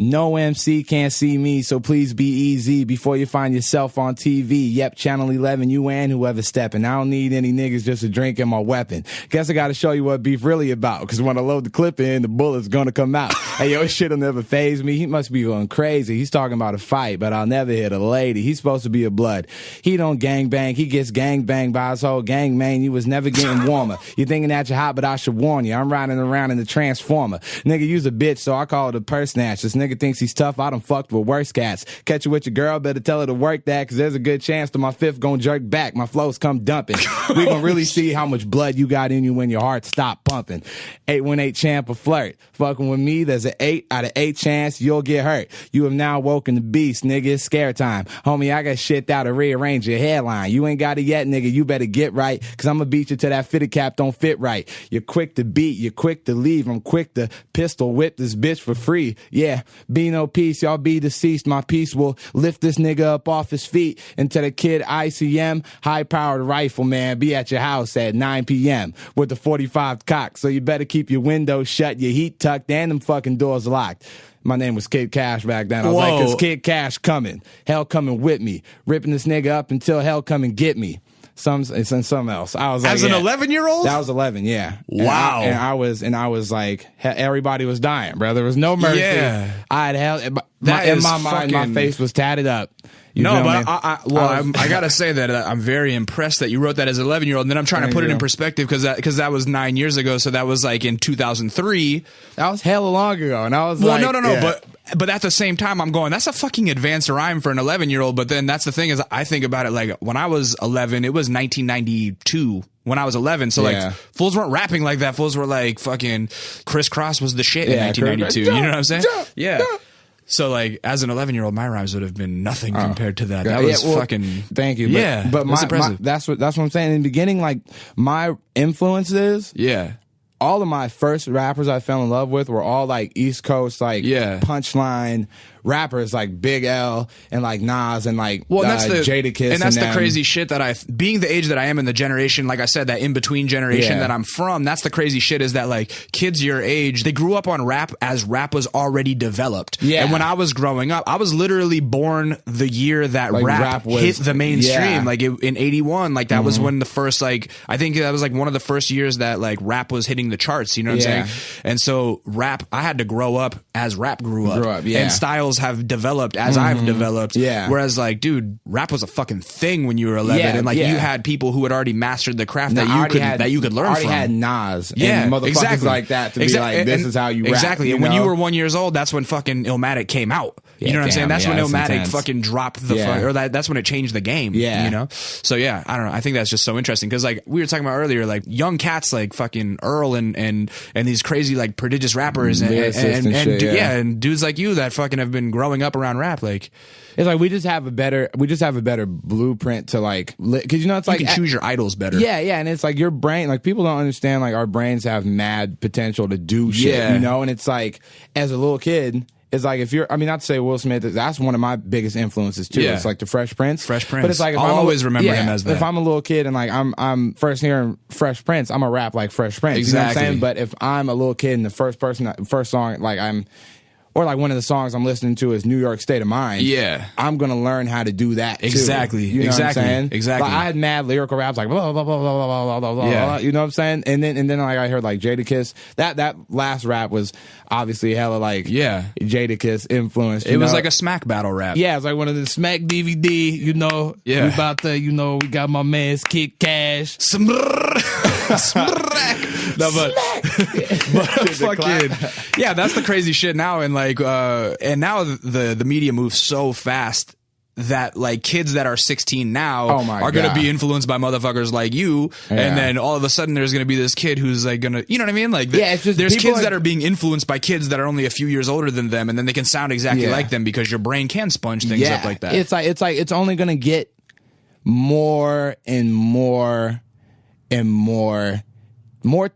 no MC can't see me, so please be easy before you find yourself on TV. Yep, Channel 11, you and whoever stepping. I don't need any niggas, just a drink and my weapon. Guess I gotta show you what beef really about, because when I load the clip in, the bullet's gonna come out. Hey, yo, shit'll never faze me. He must be going crazy. He's talking about a fight, but I'll never hit a lady. He's supposed to be a blood. He don't gang bang. He gets gang banged by his whole gang, man. You was never getting warmer. You thinking that you're hot, but I should warn you. I'm riding around in the Transformer. Nigga, you's a bitch, so I call it a purse snatch. This nigga thinks he's tough. I done fucked with worse cats. Catch you with your girl, better tell her to work that, because there's a good chance that my fifth gon' jerk back. My flows come dumping. We gon' really see how much blood you got in you when your heart stop pumping. 818 champ or flirt. Fucking with me, there's an 8 out of 8 chance you'll get hurt. You have now woken the beast, nigga. It's scare time. Homie, I got shit out to rearrange your hairline. You ain't got it yet, nigga. You better get right, because I'ma beat you till that fitted cap don't fit right. You're quick to beat. You're quick to leave. I'm quick to pistol whip this bitch for free. Yeah, be no peace. Y'all be deceased. My peace will lift this nigga up off his feet until the kid ICM, high-powered rifle, man, be at your house at 9 p.m. with the 45 cock. So you better keep your windows shut, your heat tucked, and them fucking doors locked. My name was Kid Cash back then. I was like, 'cause Kid Cash coming. Hell coming with me. Ripping this nigga up until hell come and get me. it's in something else. I was like, As an 11-year-old? That was 11, yeah. Wow. And I was like, everybody was dying, bro. There was no mercy. Yeah. I had hell in That my is mind. My fucking- face was tatted up. You No, feel but me? I gotta say that I'm very impressed that you wrote that as an 11-year-old. And then I'm trying to put it in perspective because that was 9 years ago. So that was like in 2003. That was hella long ago, and I was Well, like, no. But at the same time, I'm going, that's a fucking advanced rhyme for an 11-year-old. But then that's the thing is, I think about it like when I was 11, it was 1992 when I was 11. So like fools weren't rapping like that. Fools were like fucking Criss Cross was the shit in 1992. You know what I'm saying? Yeah. So like as an 11-year-old, my rhymes would have been nothing compared to that. That was fucking. Thank you. But that's what I'm saying. In the beginning, like my influences. Yeah. All of my first rappers I fell in love with were all like East Coast, like punchline rappers, like Big L and like Nas and like Jadakiss. And that's the crazy shit that being the age that I am in the generation, like I said, that in between generation that I'm from, that's the crazy shit is that like kids your age, they grew up on rap as rap was already developed. Yeah. And when I was growing up, I was literally born the year that like rap hit the mainstream. Like in 81, like that was when the first, like, I think that was like one of the first years that like rap was hitting the charts, you know what I'm saying? And so rap, I had to grow up as rap grew up. And styles have developed as I've developed. Whereas like, dude, rap was a fucking thing when you were 11 and like you had people who had already mastered the craft that you could learn from. I already had Nas and motherfuckers like that to be like, this is how you rap. Exactly. And when you were 1 years old, that's when fucking Illmatic came out. You know what I'm saying? That's when Illmatic fucking dropped the or that's when it changed the game. You know? So yeah, I don't know. I think that's just so interesting because like we were talking about earlier, like young cats like fucking Earl and these crazy like prodigious rappers and dudes like you that fucking have been growing up around rap. Like it's like we just have a better blueprint to like because you know it's like you can choose your idols better. And it's like your brain, like people don't understand like our brains have mad potential to do shit, you know, and it's like as a little kid. It's like if you're, I mean, not to say Will Smith, that's one of my biggest influences too. It's like the Fresh Prince. But it's like if I'll always remember him as that. If I'm a little kid and like I'm first hearing Fresh Prince, I'm a rap like Fresh Prince. Exactly. You know what I'm saying? But if I'm a little kid and the first song, like or like one of the songs I'm listening to is New York State of Mind. I'm gonna learn how to do that too. Exactly. You know what I'm saying? Exactly. Like, I had mad lyrical raps like blah blah blah blah blah blah blah blah. You know what I'm saying? And then like I heard like Jadakiss. That last rap was obviously hella like Jadakiss influenced. It was like a smack battle rap. Yeah, it's like one of the smack DVD. You know, we about to. You know, we got my man's Kick Cash. No, but fucking that's the crazy shit now. And like and now the media moves so fast that like kids that are 16 now are going to be influenced by motherfuckers like you, and then all of a sudden there's going to be this kid who's like gonna, you know what I mean? Like it's just there's kids that are being influenced by kids that are only a few years older than them, and then they can sound exactly like them because your brain can sponge things up like that. It's like it's only going to get more and more and more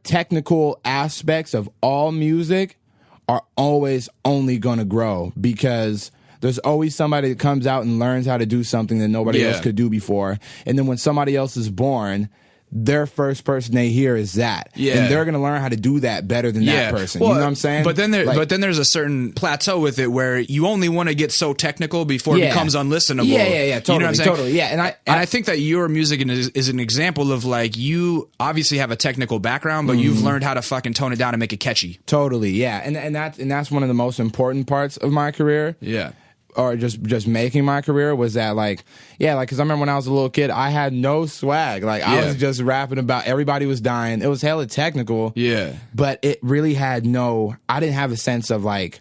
technical aspects of all music are always only going to grow because there's always somebody that comes out and learns how to do something that nobody else could do before. And then when somebody else is born, their first person they hear is that. And they're going to learn how to do that better than that person. Well, you know what I'm saying? But then there's a certain plateau with it where you only want to get so technical before it becomes unlistenable. Yeah. Totally. You know what I'm saying? Totally. Yeah. And I think that your music is an example of like you obviously have a technical background, but you've learned how to fucking tone it down and make it catchy. Totally. Yeah. And that's one of the most important parts of my career. Yeah. Or just making my career was that like because I remember when I was a little kid I had no swag, like I was just rapping about everybody was dying. It was hella technical, but it really had I didn't have a sense of like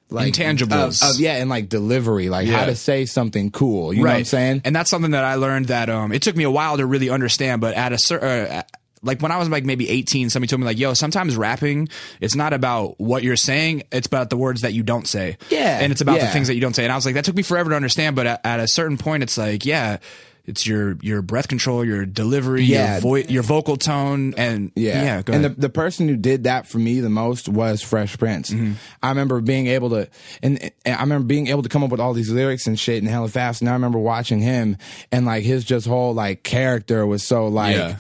intangibles and like delivery, like how to say something cool, you know what I'm saying? And that's something that I learned that it took me a while to really understand, but at a certain like when I was like maybe 18, somebody told me like, yo, sometimes rapping, it's not about what you're saying, it's about the words that you don't say. And it's about the things that you don't say. And I was like, that took me forever to understand, but at a certain point it's like, it's your breath control, your delivery, your vocal tone, and go ahead. And the person who did that for me the most was Fresh Prince. I remember being able to, and I remember being able to come up with all these lyrics and shit and hella fast. And I remember watching him, and like his just whole like character was so like.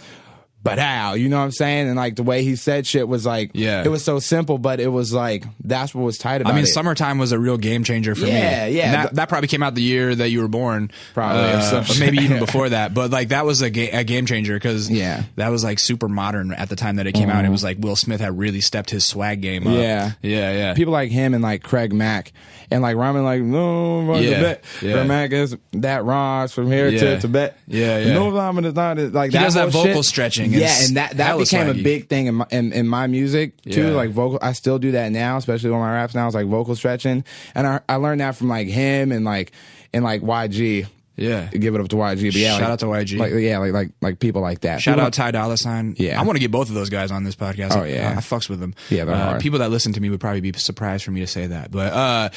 but how, you know what I'm saying? And like the way he said shit was like, Yeah. it was so simple, but it was like, that's what was tight about it. I mean, Summertime was a real game changer for me. Yeah. And that probably came out the year that you were born. Probably. Or maybe even before that. But like that was a game changer because Yeah. that was like super modern at the time that it came out. It was like Will Smith had really stepped his swag game up. Yeah. People like him and like Craig Mack and like Ramen like, no, Tibet. Craig Mack is that Ross from here to Tibet. No, Ramen is not like he that. Does that vocal shit. stretching. Yeah, and that became swaggy. a big thing in my music too. Yeah. Like vocal, I still do that now, especially when my raps now is like vocal stretching, and I learned that from like him and like YG. Yeah, give it up to YG. But yeah, shout out to YG. Like people like that. Shout people out Ty Dolla $ign. Yeah, I want to get both of those guys on this podcast. Oh yeah, I fucks with them. Yeah, they're hard. People that listen to me would probably be surprised for me to say that, but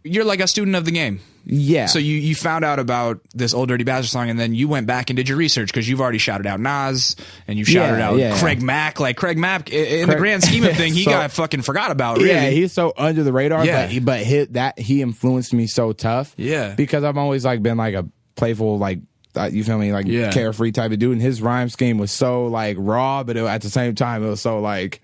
you're like a student of the game. Yeah. So you found out about this Old Dirty Bastard song, and then you went back and did your research because you've already shouted out Nas and you shouted out Craig Mack. Like Craig Mack, in the grand scheme of thing, he got fucking forgot about. Really. Yeah, he's so under the radar. Yeah. But he influenced me so tough. Yeah. Because I've always like been like a playful like. You feel me? Like carefree type of dude, and his rhyme scheme was so like raw, but at the same time, it was so like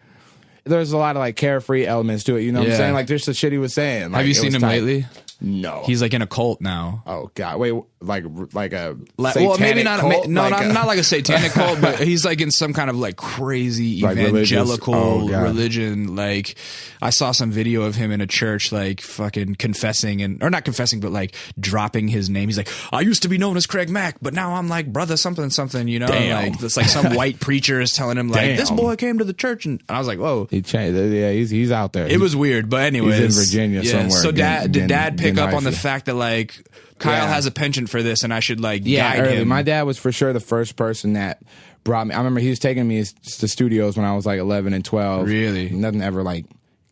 there's a lot of like carefree elements to it. You know what I'm saying? Like there's the shit he was saying. Like, have you seen him lately? No. He's like in a cult now. Oh God! Wait, like a well, maybe not. cult? No, not like a satanic cult, but he's like in some kind of like crazy like evangelical religion. Like I saw some video of him in a church, like fucking confessing or not confessing, but like dropping his name. He's like, I used to be known as Craig Mack, but now I'm like brother something something. You know, like it's like some white preacher is telling him like this boy came to the church, and I was like, whoa, he changed. Yeah, he's out there. It was weird, but anyways, he's in Virginia somewhere. So did dad pick up on the fact that like Kyle has a penchant for this and I should like guide him? My dad was for sure the first person that brought me. I remember he was taking me to studios when I was like 11 and 12. Really? Nothing ever like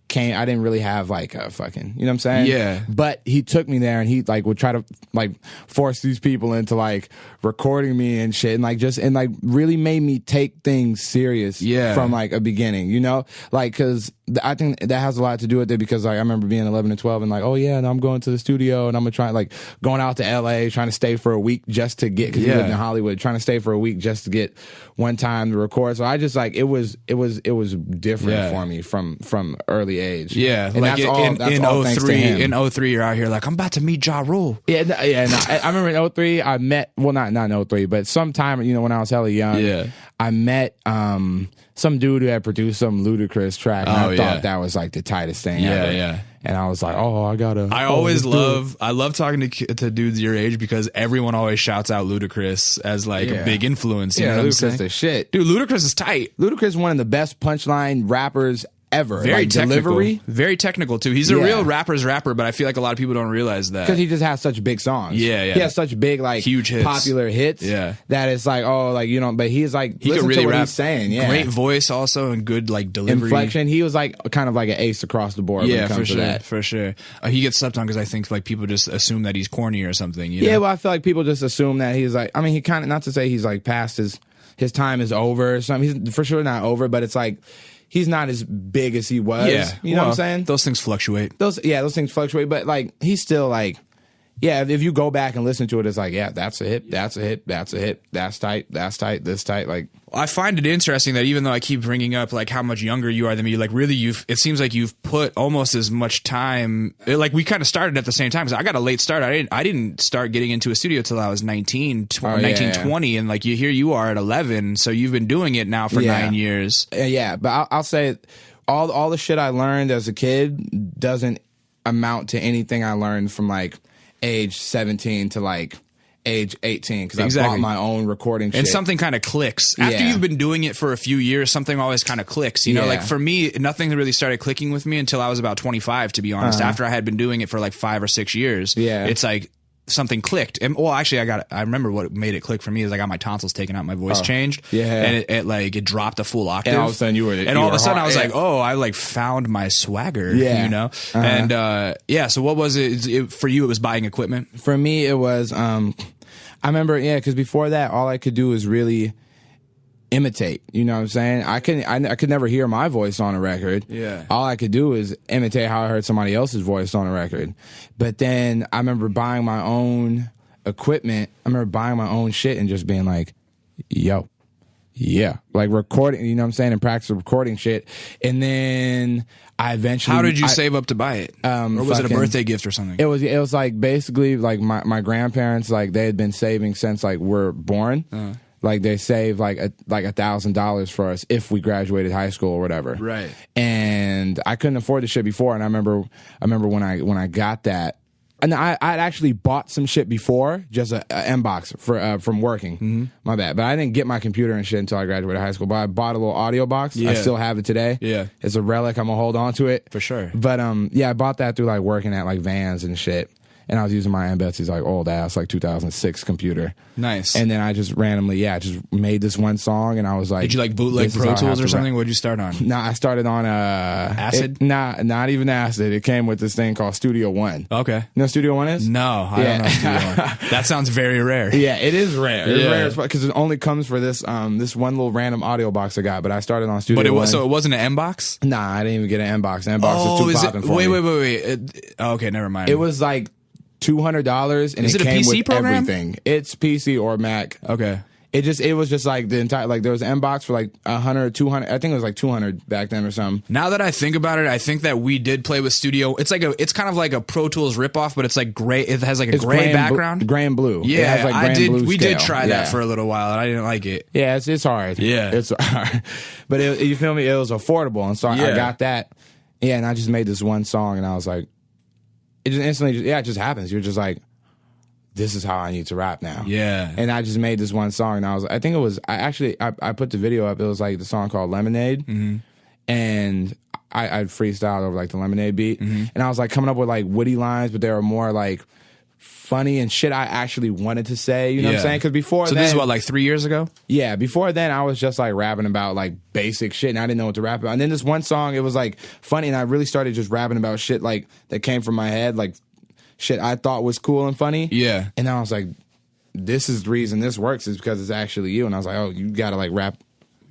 came. I didn't really have like a fucking, you know what I'm saying? Yeah. But he took me there and he like would try to like force these people into like recording me and shit and like really made me take things serious from like a beginning, you know? Like, cause I think that has a lot to do with it because like I remember being 11 and 12 and like, oh yeah, and I'm going to the studio and I'm gonna try like going out to LA, trying to stay for a week just to get, cause he lived in Hollywood, trying to stay for a week just to get one time to record. So I just like, it was different for me from early age. Yeah. And like that's all thanks to him. in 03, you're out here like, I'm about to meet Ja Rule. Yeah. I remember in 03, I met, well, not in 03, but sometime, you know, when I was hella young, I met, some dude who had produced some Ludacris track. And I thought that was like the tightest thing ever. Yeah. And I was like, oh, I love talking to dudes your age because everyone always shouts out Ludacris as like a big influence. You know what I'm saying? Ludacris the shit. Dude, Ludacris is tight. Ludacris is one of the best punchline rappers ever. Very like, technical. Delivery. Very technical too. He's a real rapper's rapper, but I feel like a lot of people don't realize that. Because he just has such big songs. Yeah. He has such big, like, huge hits. Popular hits. Yeah. That it's like, oh, like, you know, but he's like, he listen can really to what rap. he's saying. Yeah. Great voice also and good, like, delivery. Inflection. He was like, kind of like an ace across the board when it comes to that. For sure. He gets slept on because I think, like, people just assume that he's corny or something. You know? Yeah, well, I feel like people just assume that he's like, I mean, he kind of, not to say he's like past his time is over or something. He's for sure not over, but it's like, he's not as big as he was. Yeah. You know what I'm saying? Those things fluctuate. Those things fluctuate, but like he's still like, yeah, if you go back and listen to it, it's like, yeah, that's a hit, that's a hit, that's a hit, that's tight, this tight. Like, I find it interesting that even though I keep bringing up like how much younger you are than me, like really it seems like you've put almost as much time. Like we kind of started at the same time. Cause I got a late start. I didn't start getting into a studio till I was 19, 20, and like here you are at 11. So you've been doing it now for 9 years. Yeah, but I'll say all the shit I learned as a kid doesn't amount to anything I learned from like age 17 to like age 18 because I bought my own recording shit. And something kind of clicks. After you've been doing it for a few years, something always kind of clicks. You know, like for me, nothing really started clicking with me until I was about 25, to be honest. After I had been doing it for like 5 or 6 years. Yeah. It's like something clicked. And well, actually I remember what made it click for me is I got my tonsils taken out, my voice changed. Yeah. And it dropped a full octave. And all of a sudden I was like, oh, I like found my swagger. Yeah. You know? And so what was it for you? It was buying equipment? For me it was I remember, because before that all I could do was really imitate, you know what I'm saying? I could never hear my voice on a record. Yeah. All I could do is imitate how I heard somebody else's voice on a record. But then I remember buying my own equipment. I remember buying my own shit and just being like, yo, Yeah, like recording, you know what I'm saying, and practice recording shit. And then I eventually... How did you save up to buy it? Or was it a birthday gift or something? It was like basically like my grandparents, like they had been saving since like we're born. Like they saved like $1,000 for us if we graduated high school or whatever. Right. And I couldn't afford the shit before. And I remember when I got that. And I'd actually bought some shit before, just a M-Box from working. My bad. But I didn't get my computer and shit until I graduated high school. But I bought a little audio box. I still have it today. Yeah. It's a relic. I'm going to hold on to it. For sure. But yeah, I bought that through like working at like Vans and shit. And I was using my Aunt Betsy's like old ass like 2006 computer. Nice. And then I just randomly, just made this one song, and I was like, did you like bootleg Pro Tools or something? What'd you start on? Nah, I started on Acid? Not even Acid. It came with this thing called Studio One. Okay. You know what Studio One is? No, I don't know Studio One. That sounds very rare. Yeah, it is rare. It's rare as fuck because it only comes for this this one little random audio box I got. But I started on Studio One. So it wasn't an M-Box? Nah, I didn't even get an M-Box. M-Box is too popping for me. Wait. Okay, never mind. It was like $200 and is it a came PC with program? everything. It's PC or Mac. Okay. It was just like the entire, like there was an M-Box for like 100, 200. I think it was like 200 back then or something. Now that I think about it, I think that we did play with Studio. It's kind of like a Pro Tools ripoff, but it's like gray. It has like a gray background. Gray and blue. Yeah, it has like gray and blue we scale. did try that for a little while and I didn't like it. Yeah, it's hard. Yeah. It's hard. But you feel me? It was affordable. And so I got that. Yeah, and I just made this one song and I was like, it just instantly, it just happens. You're just like, this is how I need to rap now. Yeah. And I just made this one song and I put the video up. It was like the song called Lemonade. And I freestyled over like the Lemonade beat. And I was like coming up with like witty lines, but they were more like funny and shit I actually wanted to say. You know what I'm saying? Because before this is what, like 3 years ago? Yeah. Before then, I was just like rapping about like basic shit and I didn't know what to rap about. And then this one song, it was like funny and I really started just rapping about shit like that came from my head, like shit I thought was cool and funny. Yeah. And I was like, this is the reason this works is because it's actually you. And I was like, oh, you gotta like rap.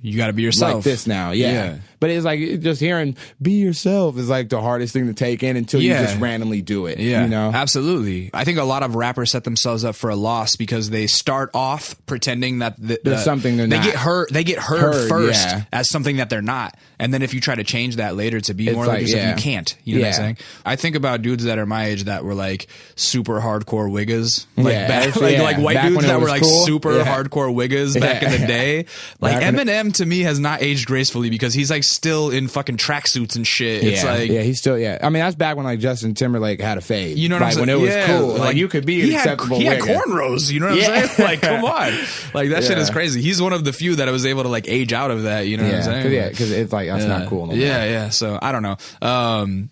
You gotta be yourself. Like this now. Yeah. But it's like just hearing be yourself is like the hardest thing to take in until you just randomly do it. Yeah. You know? Absolutely. I think a lot of rappers set themselves up for a loss because they start off pretending that there's something they're not. They get heard first as something that they're not. And then if you try to change that later to be more like yourself, you can't. You know what I'm saying? I think about dudes that are my age that were like super hardcore wiggas. Like white dudes that were like super hardcore wiggas back in the day. Like Eminem to me has not aged gracefully because he's like still in fucking tracksuits and shit. It's like he's still I mean that's back when like Justin Timberlake had a fade. You know what I'm saying? When it was cool. Like you could be an acceptable He had cornrows, you know what I'm saying? Like come on. Like that shit is crazy. He's one of the few that I was able to like age out of that, you know what I'm saying? Yeah, because it's like that's not cool no more. Yeah. So I don't know.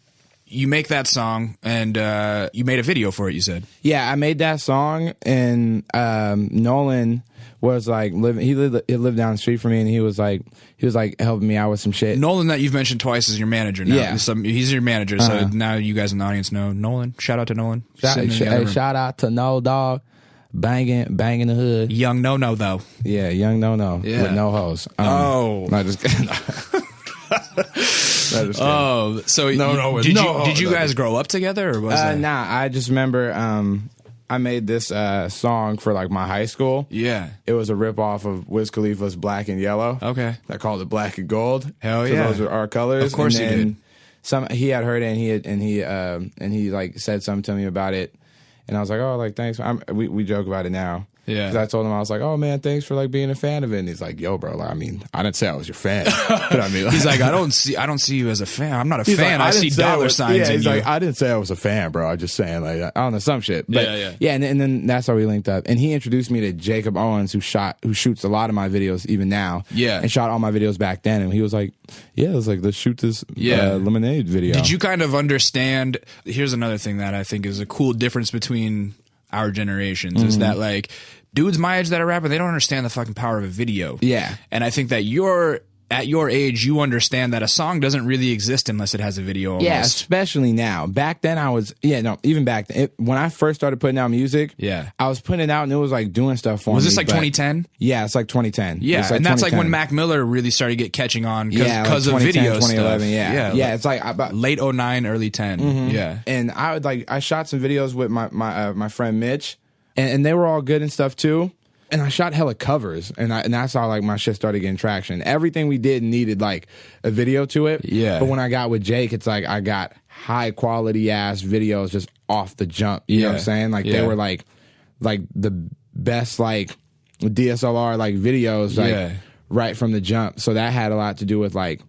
You make that song and you made a video for it, you said. Yeah, I made that song and Nolan was like he lived down the street from me and he was like helping me out with some shit. Nolan that you've mentioned twice is your manager now. Yeah. He's your manager, so now you guys in the audience know Nolan. Shout out to Nolan. Shout out to No Dog. Banging the hood. Young No though. Yeah, young No with no hoes. No, just kidding. Oh, so did you guys grow up together or was that? Nah, I just remember I made this song for like my high school. Yeah. It was a ripoff of Wiz Khalifa's Black and Yellow. Okay. I called it Black and Gold. Hell yeah. Those are our colors. Of course he did. He had heard it and he like said something to me about it. And I was like, oh, like, thanks. We joke about it now. Yeah. Because I told him, I was like, oh, man, thanks for, like, being a fan of it. And he's like, yo, bro, like, I mean, I didn't say I was your fan. But I mean, he's like, I don't see you as a fan. I'm not a fan. Like, I see dollar signs in he's you. Like, I didn't say I was a fan, bro. I'm just saying, like, I don't know, some shit. But, yeah, and then that's how we linked up. And he introduced me to Jacob Owens, who shoots a lot of my videos even now. Yeah. And shot all my videos back then. And he was like, yeah, it was like, let's shoot this Lemonade video. Did you kind of understand? Here's another thing that I think is a cool difference between our generations is that like dudes my age that are rapping, they don't understand the fucking power of a video. Yeah. And I think that at your age, you understand that a song doesn't really exist unless it has a video almost. Yeah, especially now. Back then even back then. When I first started putting out music, I was putting it out and it was like doing stuff for me. Was this like 2010? Yeah, it's like 2010. Yeah, like and that's like when Mac Miller really started catching on because of video 2011, stuff. Yeah, it's like about late 09, early 10. Yeah. And I shot some videos with my friend Mitch, and they were all good and stuff too. and I shot hella covers, and that's how like my shit started getting traction. Everything we did needed like a video to it. Yeah. But when I got with Jake, it's like I got high quality ass videos just off the jump. You know what I'm saying? Like they were like the best like DSLR like videos like right from the jump. So that had a lot to do with like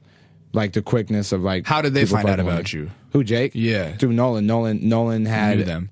the quickness of like. How did they find out about you? Who, Jake? Yeah. Through Nolan. Nolan had Knew them.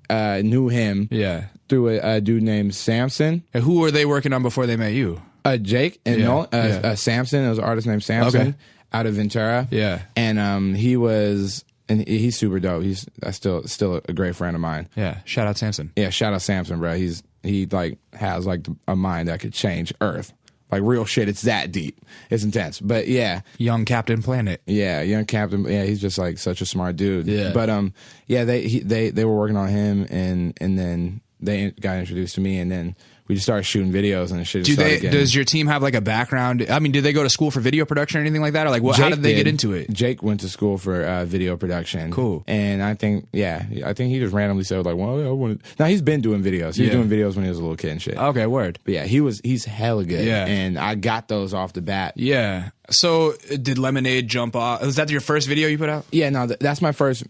Knew him. Yeah. Through a dude named Samson. And who were they working on before they met you? Jake and Nolan. Samson. There was an artist named Samson out of Ventura. Yeah. And he's super dope. He's still a great friend of mine. Yeah. Shout out Samson. Yeah. Shout out Samson, bro. He like has like a mind that could change Earth. Like real shit. It's that deep. It's intense. But yeah. Young Captain Planet. Yeah, young Captain. Yeah, he's just like such a smart dude. Yeah. But yeah, they were working on him, and then they got introduced to me, and then we just started shooting videos and shit. Does your team have like a background? I mean, did they go to school for video production or anything like that, or like how did they get into it? Jake went to school for video production. Cool. And I think he just randomly said like, well, I want to. Now he's been doing videos. He was doing videos when he was a little kid and shit. Okay, word. But yeah, he's hella good. Yeah. And I got those off the bat. Yeah. So did Lemonade jump off? Was that your first video you put out? Yeah, no, that's my first.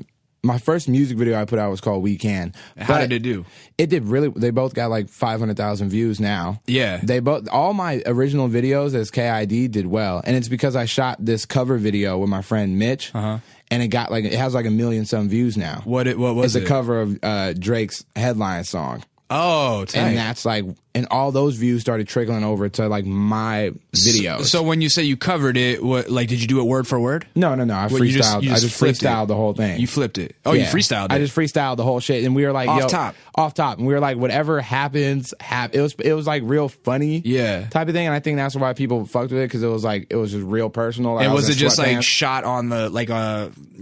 My first music video I put out was called We Can. How did it do? It did really. They both got like 500,000 views now. Yeah. All my original videos as KID did well, and it's because I shot this cover video with my friend Mitch, and it has like 1 million some views now. What was it? It's a cover of Drake's Headline song. Oh, tight. And that's like, and all those views started trickling over to like my videos. So when you say you covered it, did you do it word for word? No. I freestyled. I just freestyled the whole thing. You flipped it. Oh, yeah. You freestyled it. I just freestyled the whole shit, and we were like, off top, and we were like, whatever happens. It was like real funny, type of thing, and I think that's why people fucked with it, because it was just real personal. And was it just like shot on the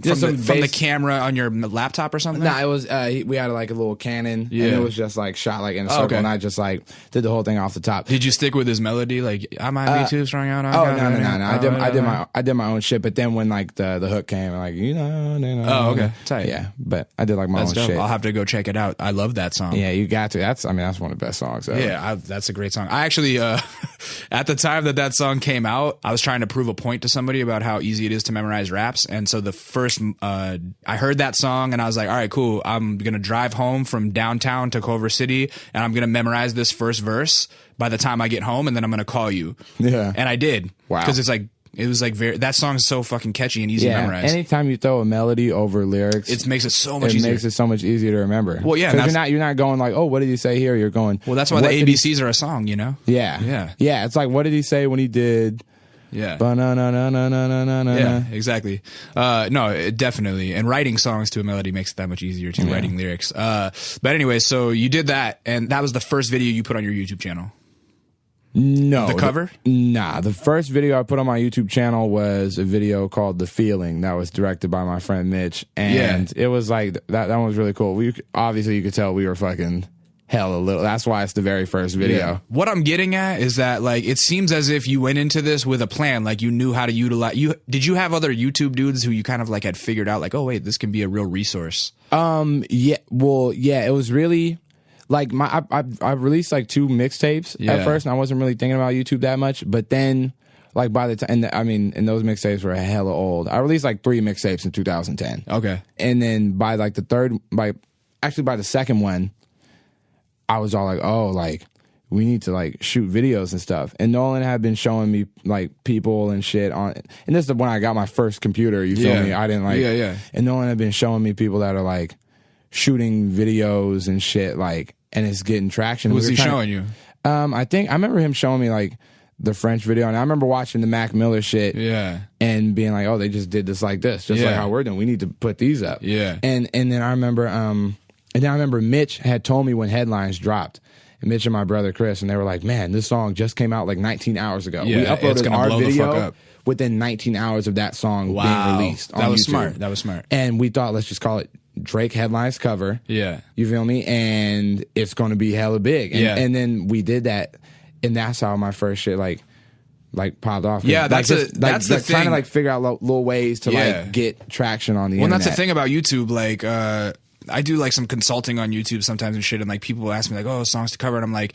from the camera on your laptop or something? Nah, it was we had like a little Canon, and it was just like shot like in a circle, and I just like did the whole thing off the top. Did you stick with his melody? Like, I might be too strung out. No. I did my own shit, but then when like the hook came, like Oh, okay, tight. Yeah, but I did like my own dope. shit. I'll have to go check it out. I love that song. Yeah, you got to. That's one of the best songs ever. Yeah, that's a great song. I actually, at the time that song came out, I was trying to prove a point to somebody about how easy it is to memorize raps. And so the first, I heard that song and I was like, all right, cool. I'm going to drive home from downtown to Culver City and I'm going to memorize this first verse by the time I get home, and then I'm going to call you. Yeah. And I did. Wow. Because it was like that song is so fucking catchy and easy to memorize. Anytime you throw a melody over lyrics, it makes it so much easier. It makes it so much easier to remember. Well, yeah, because you're not going like, oh, what did he say here? You're going, well, that's why the ABCs are a song, you know? Yeah. It's like, what did he say when he did? Yeah. Yeah, exactly. No, definitely. And writing songs to a melody makes it that much easier too. Writing lyrics. But anyway, so you did that, and that was the first video you put on your YouTube channel. No. The cover? Nah. The first video I put on my YouTube channel was a video called The Feeling that was directed by my friend Mitch. And it was like, that one was really cool. Obviously, you could tell we were fucking hella little. That's why it's the very first video. Yeah. What I'm getting at is that, like, it seems as if you went into this with a plan. Like, you knew how to utilize. Did you have other YouTube dudes who you kind of like had figured out, like, oh, wait, this can be a real resource? Yeah. Well, yeah, it was really. Like I released like 2 mixtapes at first, and I wasn't really thinking about YouTube that much. But then, like by the time, and those mixtapes were hella old. I released like 3 mixtapes in 2010. Okay, and then by like the third, by the second one, I was all like, oh, like we need to like shoot videos and stuff. And Nolan had been showing me like people and shit on, and this is when I got my first computer. You feel me? I didn't like, and Nolan had been showing me people that are like shooting videos and shit like. And it's getting traction. What was he showing you? I remember him showing me like the French video, and I remember watching the Mac Miller shit. Yeah. And being like, oh, they just did this like this, just like how we're doing. We need to put these up. Yeah. And then I remember Mitch had told me when Headlines dropped. And Mitch and my brother Chris, and they were like, man, this song just came out like 19 hours ago. Yeah, we uploaded our video up. within 19 hours of that song being released on YouTube. That was smart. And we thought, let's just call it Drake Headlines cover. Yeah. You feel me? And it's going to be hella big. And then we did that, and that's how my first shit like popped off. Yeah, that's the thing. Trying to like figure out little ways to like get traction on the internet. Well, that's the thing about YouTube. Like, I do like some consulting on YouTube sometimes and shit, and like people ask me like, oh, songs to cover, and I'm like,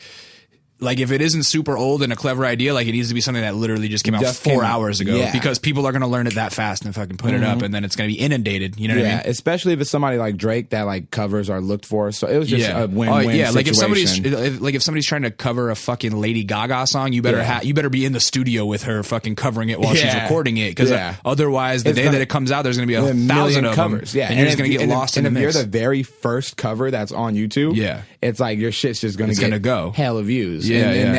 like if it isn't super old and a clever idea, like it needs to be something that literally just came out 4 hours ago, because people are going to learn it that fast and fucking put it up, and then it's going to be inundated. You know what I mean? Especially if it's somebody like Drake that like covers are looked for. So it was just a win-win situation. Like if somebody's trying to cover a fucking Lady Gaga song, you better be in the studio with her fucking covering it while she's recording it, because otherwise the day that it comes out, there's going to be 1,000 of covers. Yeah, and you're just going to get lost in the mix. If you're the very first cover that's on YouTube, it's like your shit's just going to go hella views. And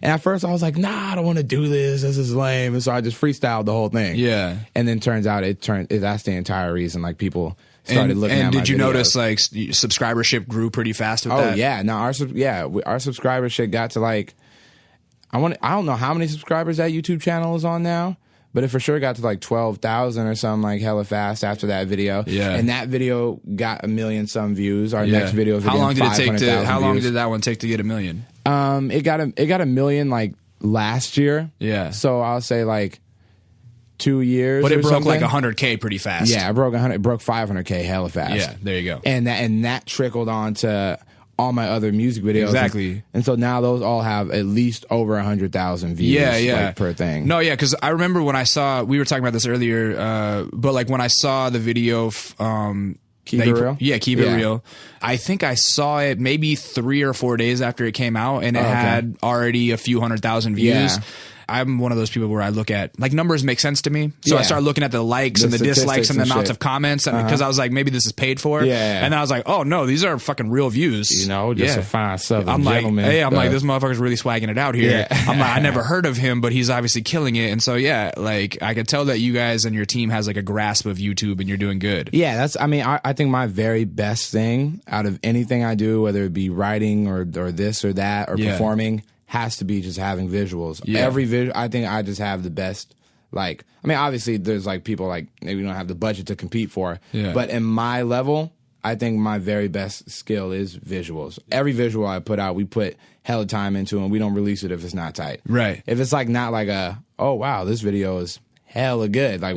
at first I was like, nah, I don't want to do this. This is lame. And so I just freestyled the whole thing. Yeah. And then turns out that's the entire reason. Like people started looking at my videos. And did you notice like subscribership grew pretty fast with that? Oh yeah. No, our subscribership got to like, I don't know how many subscribers that YouTube channel is on now, but it for sure got to like 12,000 or something, like hella fast after that video. Yeah. And that video got 1 million some views. Our next video. How long did that one take to get 1 million? It got 1 million like last year. Yeah. So I'll say like 2 years. But it broke something. like 100K pretty fast. Yeah, it broke 500K hella fast. Yeah, there you go. And that trickled on to all my other music videos. Exactly. And so now those all have at least over 100,000 views like, per thing. No, yeah, because I remember when we were talking about this earlier, but like when I saw the video Keep It Real? Yeah, Keep It Real. I think I saw it maybe 3 or 4 days after it came out, and it had already a few 100,000 views. Yeah. I'm one of those people where I look at, like, numbers make sense to me. So I started looking at the likes and the dislikes and the amount of comments, because I was like, maybe this is paid for. Yeah. And then I was like, oh no, these are fucking real views. You know, just a fine Southern I'm gentleman. Like, hey, I'm like, this motherfucker's really swagging it out here. Yeah. I'm like, I never heard of him, but he's obviously killing it. And so, yeah, like, I could tell that you guys and your team has like a grasp of YouTube and you're doing good. Yeah, I think my very best thing out of anything I do, whether it be writing or this or that or performing, has to be just having visuals. Yeah. Every visual, I think I just have the best. Like, I mean, obviously, there's like people like maybe don't have the budget to compete for. Yeah. But in my level, I think my very best skill is visuals. Every visual I put out, we put hella time into, and we don't release it if it's not tight. Right. If it's like not like oh wow, this video is hella good. Like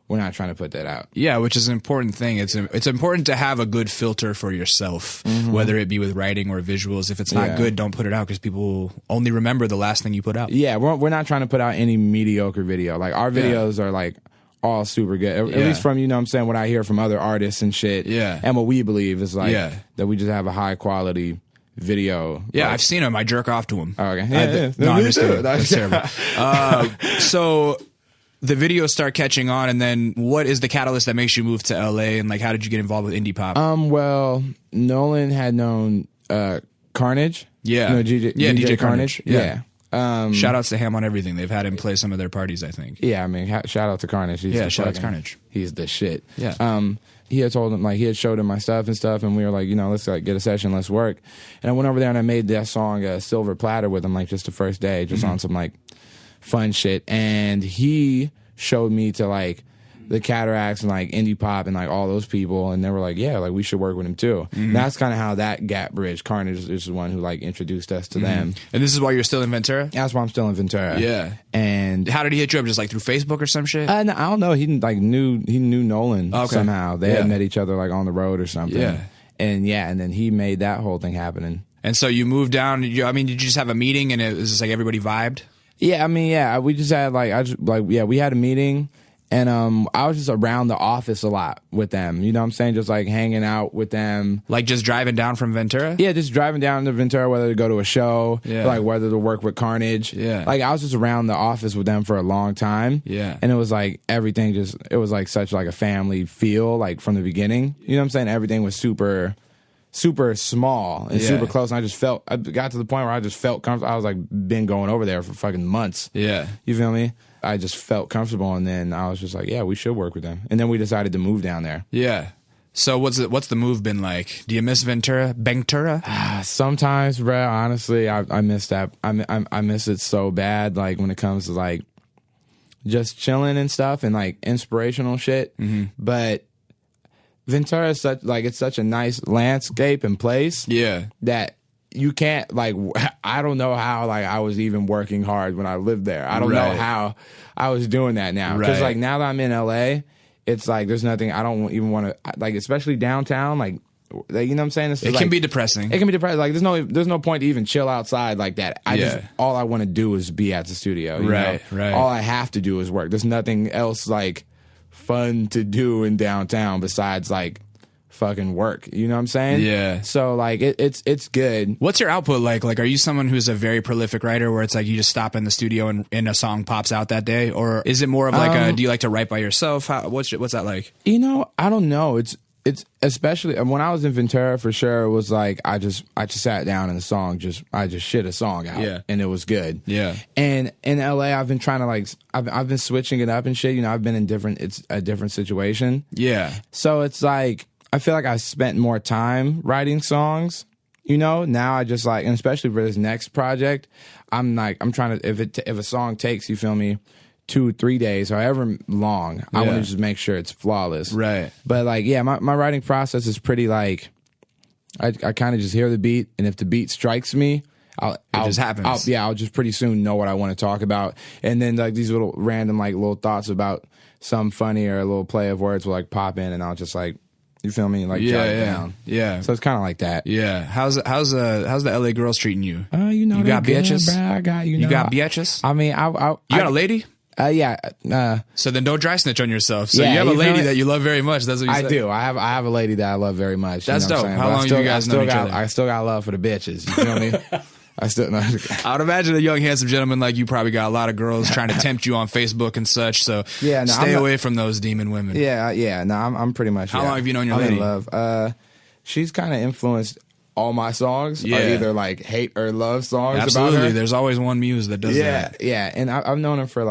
we're not trying to put that out. Yeah, which is an important thing. It's important to have a good filter for yourself, whether it be with writing or visuals. If it's not good, don't put it out, because people will only remember the last thing you put out. Yeah, we're not trying to put out any mediocre video. Like, our videos are like all super good. At least from, you know what I'm saying, what I hear from other artists and shit. Yeah. And what we believe is like that we just have a high quality video. Yeah, like, I've seen them. I jerk off to them. Oh, okay. No, I'm just kidding. That's terrible. So the videos start catching on, and then what is the catalyst that makes you move to LA, and like how did you get involved with indie pop? Well, Nolan had known Carnage. Yeah. DJ Carnage. Yeah. Shout outs to Ham on Everything. They've had him play some of their parties, I think. Yeah, I mean, shout out to Carnage. Shout out to Carnage. He's the shit. Yeah. He had told him, like, he had showed him my stuff, and we were like, you know, let's like get a session, let's work. And I went over there and I made that song Silver Platter with him, like, just the first day, just on some like fun shit. And he showed me to like the Cataracts and like indie pop and like all those people, and they were like, yeah, like we should work with him too. And that's kind of how that gap bridge. Carnage is the one who like introduced us to them. And this is why you're still in Ventura? That's why I'm still in Ventura. Yeah. And how did he hit you up? Just like through Facebook or some shit? No, I don't know. He knew Nolan somehow. They had met each other like on the road or something. Yeah. And then he made that whole thing happening. And so you moved down. Did you just have a meeting and it was just like everybody vibed? Yeah, I mean, we just had we had a meeting, and I was just around the office a lot with them. You know what I'm saying? Just like hanging out with them. Like just driving down from Ventura? Yeah, just driving down to Ventura, whether to go to a show, like whether to work with Carnage. Yeah. Like I was just around the office with them for a long time. Yeah. And it was like everything it was like such like a family feel, like from the beginning. You know what I'm saying? Everything was super small and super close, and I got to the point where I just felt comfortable. I was like been going over there for fucking months. Yeah. You feel me? I just felt comfortable, and then I was just like, yeah, we should work with them. And then we decided to move down there. Yeah. So what's the move been like? Do you miss Ventura? Sometimes, bro, honestly, I miss that. I miss it so bad, like when it comes to like just chilling and stuff and like inspirational shit. But Ventura is such a nice landscape and place. Yeah. That you can't, like, I don't know how, like, I was even working hard when I lived there. I don't know how I was doing that now. Because, like, now that I'm in LA, it's like there's nothing, I don't even want to, like, especially downtown, like, like, you know what I'm saying? It can be depressing. It can be depressing. Like there's no point to even chill outside like that. All I want to do is be at the studio. You know? Right. All I have to do is work. There's nothing else like fun to do in downtown besides like fucking work. You know what I'm saying? Yeah. So like it's good. What's your output like? Like, are you someone who's a very prolific writer where it's like you just stop in the studio and a song pops out that day? Or is it more of like do you like to write by yourself? What's that like? You know, I don't know. It's especially when I was in Ventura for sure. It was like I just sat down and I just shit a song out, and it was good. Yeah. And in LA, I've been trying to like I've been switching it up and shit. You know, I've been in it's a different situation. Yeah. So it's like I feel like I spent more time writing songs. You know, now I just like, and especially for this next project, I'm trying to if a song takes, you feel me, 2-3 days, however long, I want to just make sure it's flawless. Right. But like, yeah, my writing process is pretty like, I kind of just hear the beat, and if the beat strikes me, it just happens. I'll just pretty soon know what I want to talk about, and then like these little random like little thoughts about some funny or a little play of words will like pop in, and I'll just like, you feel me, like jot it down. Yeah. So it's kind of like that. Yeah. How's the LA girls treating you? You know, you got bitches. Bro. I got you got bitches. I mean, you got a lady. Yeah. So then don't dry snitch on yourself. So you have a lady that you love very much. That's what you said. I do. I have a lady that I love very much. That's dope. How long do you guys know each other? I still got love for the bitches. You feel me? I would imagine a young, handsome gentleman like you probably got a lot of girls trying to tempt you on Facebook and such. So stay away from those demon women. Yeah. No, I'm pretty much. How long have you known your lady? In love. She's kind of influenced. All my songs are either like hate or love songs. Absolutely, about her. There's always one muse that does that. Yeah, and I've known her for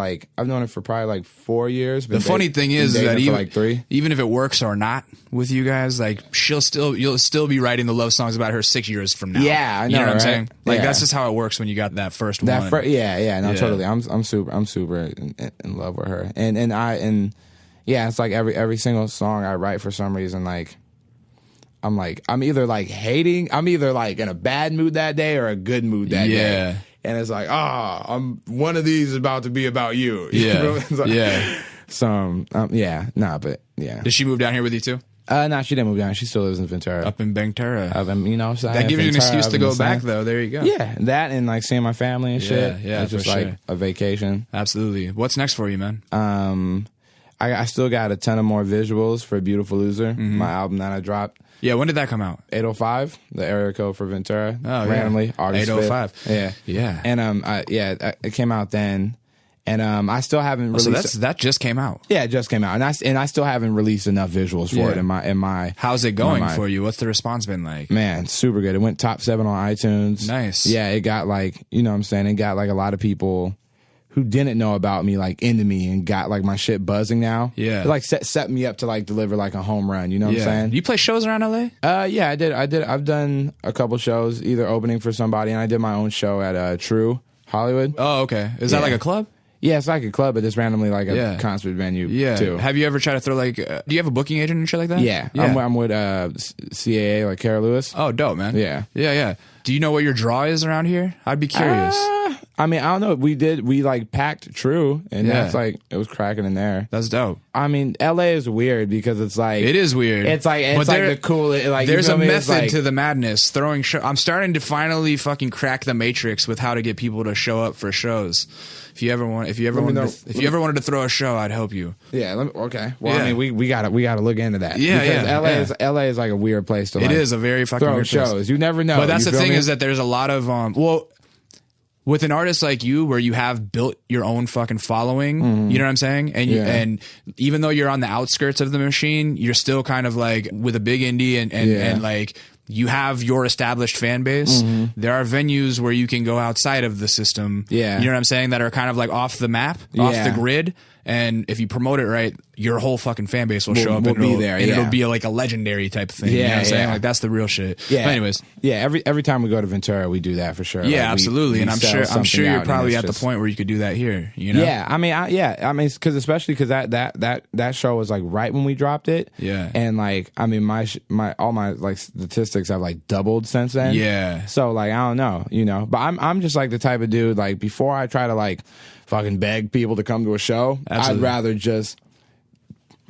probably like 4 years. The funny thing is that even like 3, even if it works or not with you guys, like you'll still be writing the love songs about her 6 years from now. Yeah, I know. You know what I'm saying? Like that's just how it works when you got that first one. Totally. I'm super in love with her, and it's like every single song I write for some reason like. I'm either like hating, I'm either like in a bad mood that day or a good mood that day. And it's like, I'm one of these is about to be about you. Yeah. So, but yeah. Did she move down here with you too? No, she didn't move down. She still lives in Ventura. Up in Ventura. So that gives you an excuse to go back though. There you go. Yeah. That and like seeing my family and shit. Yeah. It's just like a vacation. Absolutely. What's next for you, man? I still got a ton of more visuals for Beautiful Loser, my album that I dropped. Yeah, when did that come out? 805, the area code for Ventura. Oh, randomly, August 805. 5th. Yeah. And it came out then, and I still haven't released. So that just came out. Yeah, it just came out, and I still haven't released enough visuals for it in my. How's it going for you? What's the response been like? Man, super good. It went top 7 on iTunes. Nice. Yeah, it got like, you know what I'm saying, it got like a lot of people who didn't know about me like into me and got like my shit buzzing now. Yeah. It like set me up to like deliver like a home run, you know what I'm saying? You play shows around LA? Yeah, I did. I've done a couple shows, either opening for somebody, and I did my own show at True Hollywood. Oh, okay. Is that like a club? Yeah, it's like a club, but it's randomly like a concert venue too. Have you ever tried to throw like do you have a booking agent and shit like that? Yeah. I'm with CAA, like Kara Lewis. Oh, dope, man. Yeah. Do you know what your draw is around here? I'd be curious. I mean, I don't know. We like packed True, and that's like, it was cracking in there. That's dope. I mean, LA is weird because it's like, it is weird. It's like the cool. Like, there's a method to the madness. I'm starting to finally fucking crack the matrix with how to get people to show up for shows. If you ever wanted to throw a show, I'd help you. Yeah. Okay. Well, I mean, we gotta look into that. Yeah. Because LA is like a weird place to. It is a very fucking throw weird shows. Place. You never know. But that's the thing is that there's a lot of with an artist like you, where you have built your own fucking following, you know what I'm saying? And and even though you're on the outskirts of the machine, you're still kind of like with a big indie and like you have your established fan base. There are venues where you can go outside of the system. Yeah. You know what I'm saying? That are kind of like off the map, off the grid. And if you promote it right, your whole fucking fan base will show up and be there. And it'll be like a legendary type of thing. Yeah, you know what I'm saying? Like that's the real shit. Yeah. But anyways. Yeah, every time we go to Ventura, we do that for sure. Yeah, like absolutely. And I'm sure you're probably at the point where you could do that here. You know? Yeah. I mean, especially because that show was like right when we dropped it. Yeah. And like, I mean, all my like statistics have like doubled since then. Yeah. So like, I don't know, you know, but I'm just like the type of dude, like before I try to like fucking beg people to come to a show, I'd rather just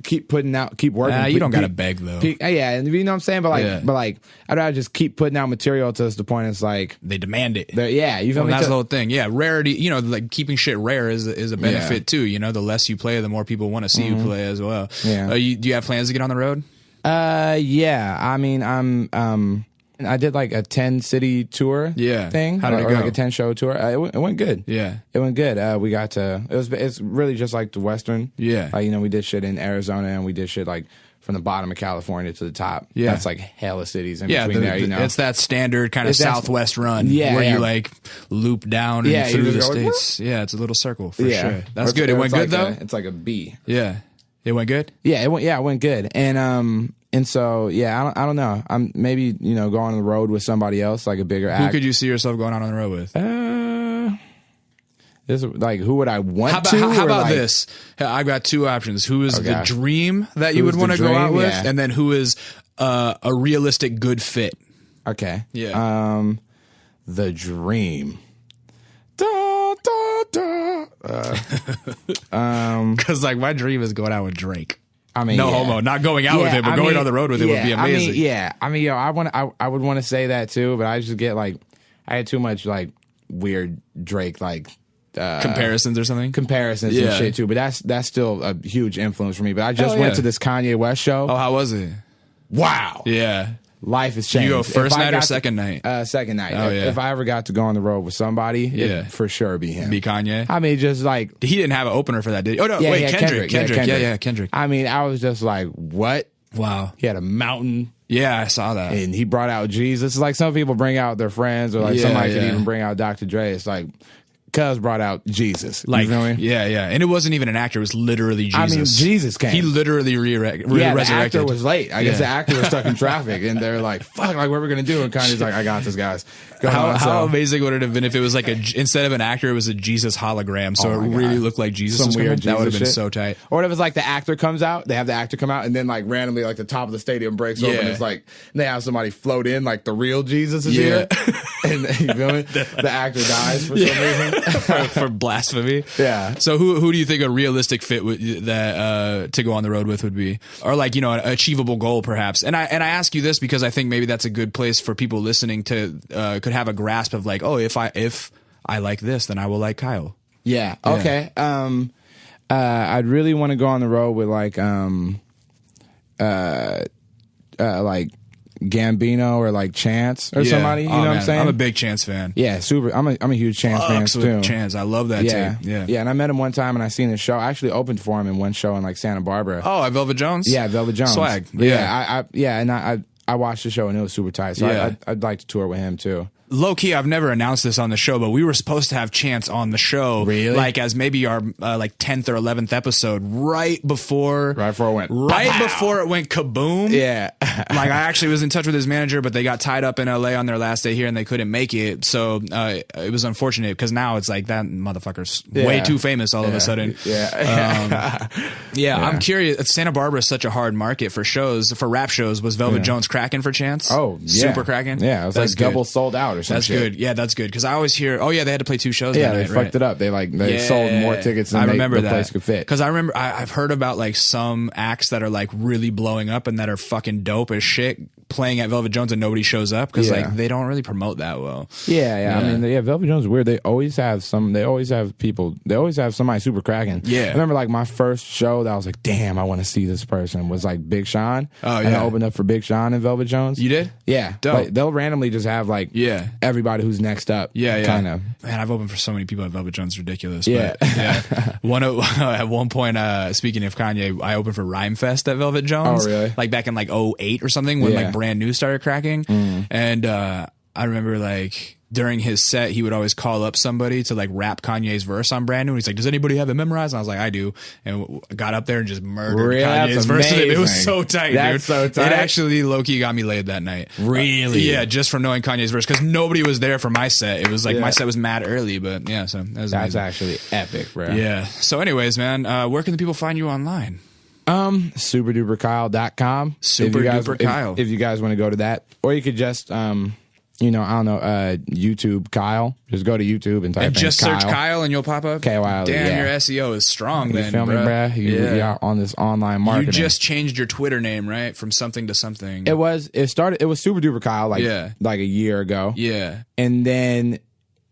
keep putting out, keep working. You don't gotta beg though. Yeah, and you know what I'm saying. But like, I'd rather just keep putting out material to the point it's like they demand it. Yeah, you feel me? That's the whole thing. Yeah, rarity. You know, like keeping shit rare is a benefit too. You know, the less you play, the more people want to see you play as well. Yeah. Do you have plans to get on the road? Yeah. I mean, I did like a 10-city tour thing. How did it go? Like a 10-show tour. It went good. Yeah. It went good. We got to, it's really just like the Western. Yeah. Like, you know, we did shit in Arizona and we did shit like from the bottom of California to the top. Yeah. That's like hella cities in between there, you know. It's that standard kind of Southwest run where you like loop down and through the states. Yeah, it's a little circle for sure. That's good. It went good though? It's like a B. Yeah. It went good? Yeah, it went good. And so, yeah, I don't know. I'm maybe, you know, going on the road with somebody else, like a bigger act. Who could you see yourself going on the road with? This like, who would I want to? How about this? I've got two options. Who is the dream that you would want to go out with? And then who is a realistic good fit? Okay. Yeah. The dream. Because like my dream is going out with Drake. I mean, no homo, not going out with him, but going on the road with him would be amazing. I mean, I would want to say that too, but I just get like, I had too much like weird Drake like comparisons or something. Comparisons and shit too, but that's still a huge influence for me. But I just went to this Kanye West show. Oh, how was it? Wow. Yeah. Life has changed. You go first night or second night? Second night. Oh, yeah. If I ever got to go on the road with somebody, it'd for sure be him. Be Kanye? I mean, just like... He didn't have an opener for that, did he? Oh, no, wait, Kendrick. Kendrick. I mean, I was just like, what? Wow. He had a mountain. Yeah, I saw that. And he brought out Jesus. It's like some people bring out their friends, or like somebody could even bring out Dr. Dre. It's like... Cuz brought out Jesus. Like, you know what I mean? Yeah. And it wasn't even an actor. It was literally Jesus. I mean, Jesus came. He literally resurrected. The actor was late. I guess the actor was stuck in traffic. And they're like, fuck, like, what are we going to do? And Kanye's like, I got this, guys. How amazing would it have been if it was like instead of an actor, it was a Jesus hologram. So it really looked like Jesus. Some weird that would have been shit. so tight. Or if it was like the actor comes out, they have the actor come out, and then like randomly, like the top of the stadium breaks open. And it's like, and they have somebody float in, like the real Jesus is here. And you feel me? The actor dies for some reason. for blasphemy. Yeah. So who do you think a realistic fit that to go on the road with would be, or like, you know, an achievable goal perhaps? And I ask you this because I think maybe that's a good place for people listening to could have a grasp of like, oh, if I like this, then I will like Kyle. Yeah. Okay. I'd really want to go on the road with like Gambino or like Chance or somebody. You know what I'm saying? I'm a big Chance fan. Yeah, super. I'm a huge Chance fan too. Chance, I love that tape. Yeah. And I met him one time and I seen his show. I actually opened for him in one show in like Santa Barbara. Oh, at Velvet Jones. Yeah, Velvet Jones. Swag. And I watched the show and it was super tight. So I'd like to tour with him too. Low key, I've never announced this on the show, but we were supposed to have Chance on the show, like as maybe our like 10th or 11th episode, right before it went kaboom. Yeah, like I actually was in touch with his manager, but they got tied up in LA on their last day here, and they couldn't make it. So it was unfortunate because now it's like that motherfucker's way too famous all of a sudden. I'm curious. Santa Barbara is such a hard market for shows, for rap shows. Was Velvet Jones cracking for Chance? Oh, yeah. Super cracking. Yeah, it was like double sold out. That's good. Yeah, that's good. Because I always hear, they had to play 2 shows. Yeah, that they night, fucked it up. They sold more tickets than the place could fit. Because I remember I've heard about like some acts that are like really blowing up and that are fucking dope as shit playing at Velvet Jones and nobody shows up because like they don't really promote that well. Yeah. I mean, Velvet Jones is weird. They always have somebody super cracking. Yeah. I remember like my first show that I was like, damn, I want to see this person was like Big Sean. Oh yeah. And I opened up for Big Sean and Velvet Jones. You did? Yeah. Dope. Like, they'll randomly just have like everybody who's next up. Yeah. Kind of. Man, I've opened for so many people at Velvet Jones. Ridiculous. Yeah. But, at one point, speaking of Kanye, I opened for Rhyme Fest at Velvet Jones. Oh, really? Like back in like 2008 or something when like Brand New started cracking. And I remember like during his set, he would always call up somebody to like rap Kanye's verse on Brand New. And he's like, does anybody have it memorized? And I was like, I do. And got up there and just murdered Kanye's verse. It was so tight, dude. So tight. It actually low-key got me laid that night. Really? Yeah, just from knowing Kanye's verse. Because nobody was there for my set. It was like my set was mad early, but yeah, so that was amazing. Actually epic, bro. Yeah. So anyways, man, where can the people find you online? Superduperkyle.com. Super Duper Kyle. If you guys want to go to that. Or you could just I don't know, YouTube Kyle. Just go to YouTube and type in just search Kyle and you'll pop up. K-Y-L-E, Damn, yeah. your SEO is strong. You Then, feel me, bruh? You out on this online marketing. You just changed your Twitter name, right, from something to something. It was Super Duper Kyle like a year ago. Yeah, and then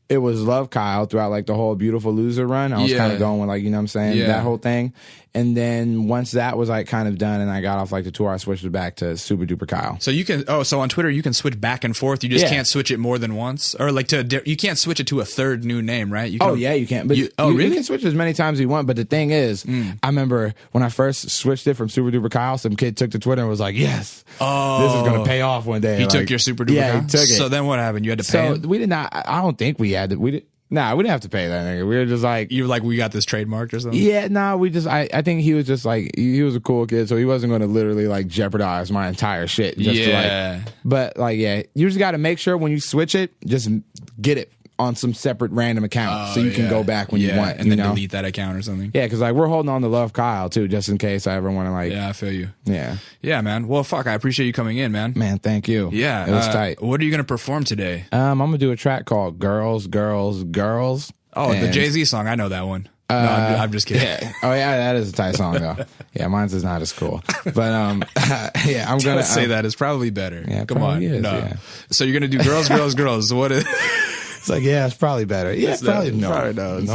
it was Love Kyle throughout like the whole Beautiful Loser run. I was kind of going with like, you know what I'm saying, that whole thing. And then once that was like kind of done and I got off like the tour, I switched it back to Super Duper Kyle. So you can so on Twitter you can switch back and forth. You just can't switch it more than once, or like you can't switch it to a third new name, right? You can, you can. But really? You can switch as many times as you want. But the thing is, I remember when I first switched it from Super Duper Kyle, some kid took to Twitter and was like, "Yes, this is going to pay off one day." He took your Super Duper Kyle? He took it. So then what happened? You had to pay him? We did not. I don't think we had to. We did. Nah, we didn't have to pay that nigga. We were just like... You were like, we got this trademarked or something? Yeah, no, we just... I think he was just like... He was a cool kid, so he wasn't going to literally like jeopardize my entire shit. Just to like, but like, you just got to make sure when you switch it, just get it on some separate random account so you can go back when you want. And then delete that account or something. Yeah, because like we're holding on to Love Kyle too, just in case I ever want to like... Yeah, I feel you. Yeah. Yeah, man. Well, fuck, I appreciate you coming in, man. Man, thank you. Yeah. It was tight. What are you going to perform today? I'm going to do a track called Girls, Girls, Girls. Oh, the Jay-Z song. I know that one. No, I'm just kidding. Yeah. Oh, yeah, that is a tight song, though. Yeah, mine's is not as cool. But, yeah, I'm going to say that. It's probably better. Yeah, Come on. Is, no. Yeah. So you're going to do Girls, Girls, Girls. What is... It's like, yeah, it's probably better. Yeah, probably no. Probably no. It's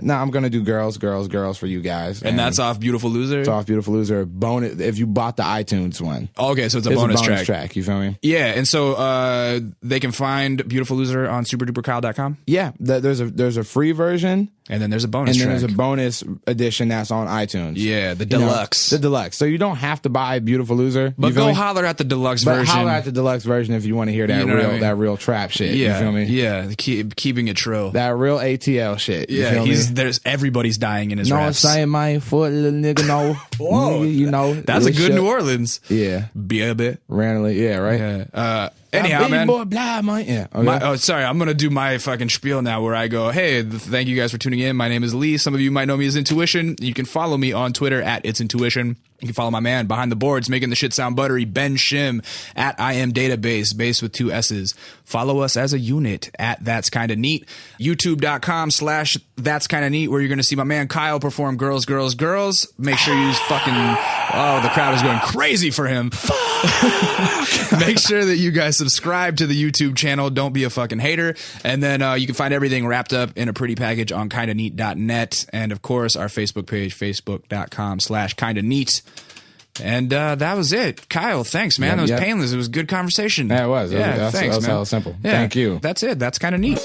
not. I'm gonna do Girls, Girls, Girls for you guys. And that's off Beautiful Loser? It's off Beautiful Loser. Bonus if you bought the iTunes one. Okay, so it's a bonus track. You feel me? Yeah, and so they can find Beautiful Loser on superduperkyle.com? Yeah, there's a free version. And then there's a bonus track. And then there's a bonus edition that's on iTunes. Yeah, the deluxe. The deluxe. So you don't have to buy Beautiful Loser. But go holler at the deluxe version. Holler at the deluxe version if you want to hear that that real trap shit. Yeah, you feel me? Yeah, keeping it true. That real ATL shit. Yeah, everybody's dying in his raps. No, I'm saying, my foot, little nigga, no. Whoa. You know. That's a good New Orleans. Yeah. Be a bit. Randomly, yeah, right? Yeah. Anyhow, man. Boy, blah, man. Yeah. Okay. Sorry. I'm going to do my fucking spiel now where I go, hey, thank you guys for tuning in. My name is Lee. Some of you might know me as Intuition. You can follow me on Twitter at It's Intuition. You can follow my man behind the boards, making the shit sound buttery, Ben Shim at I Am Database, base with 2 S's. Follow us as a unit at That's Kinda Neat. YouTube.com/That's Kinda Neat, where you're going to see my man Kyle perform Girls, Girls, Girls. Make sure you fucking, the crowd is going crazy for him. Make sure that you guys subscribe to the YouTube channel. Don't be a fucking hater. And then you can find everything wrapped up in a pretty package on kindaneat.net. And of course, our Facebook page, facebook.com/kindaneat. And that was it. Kyle, thanks, man. That was painless. It was a good conversation. Yeah, it was. Yeah, thanks, man. That was simple. Yeah, Thank you. That's it. That's Kinda Neat.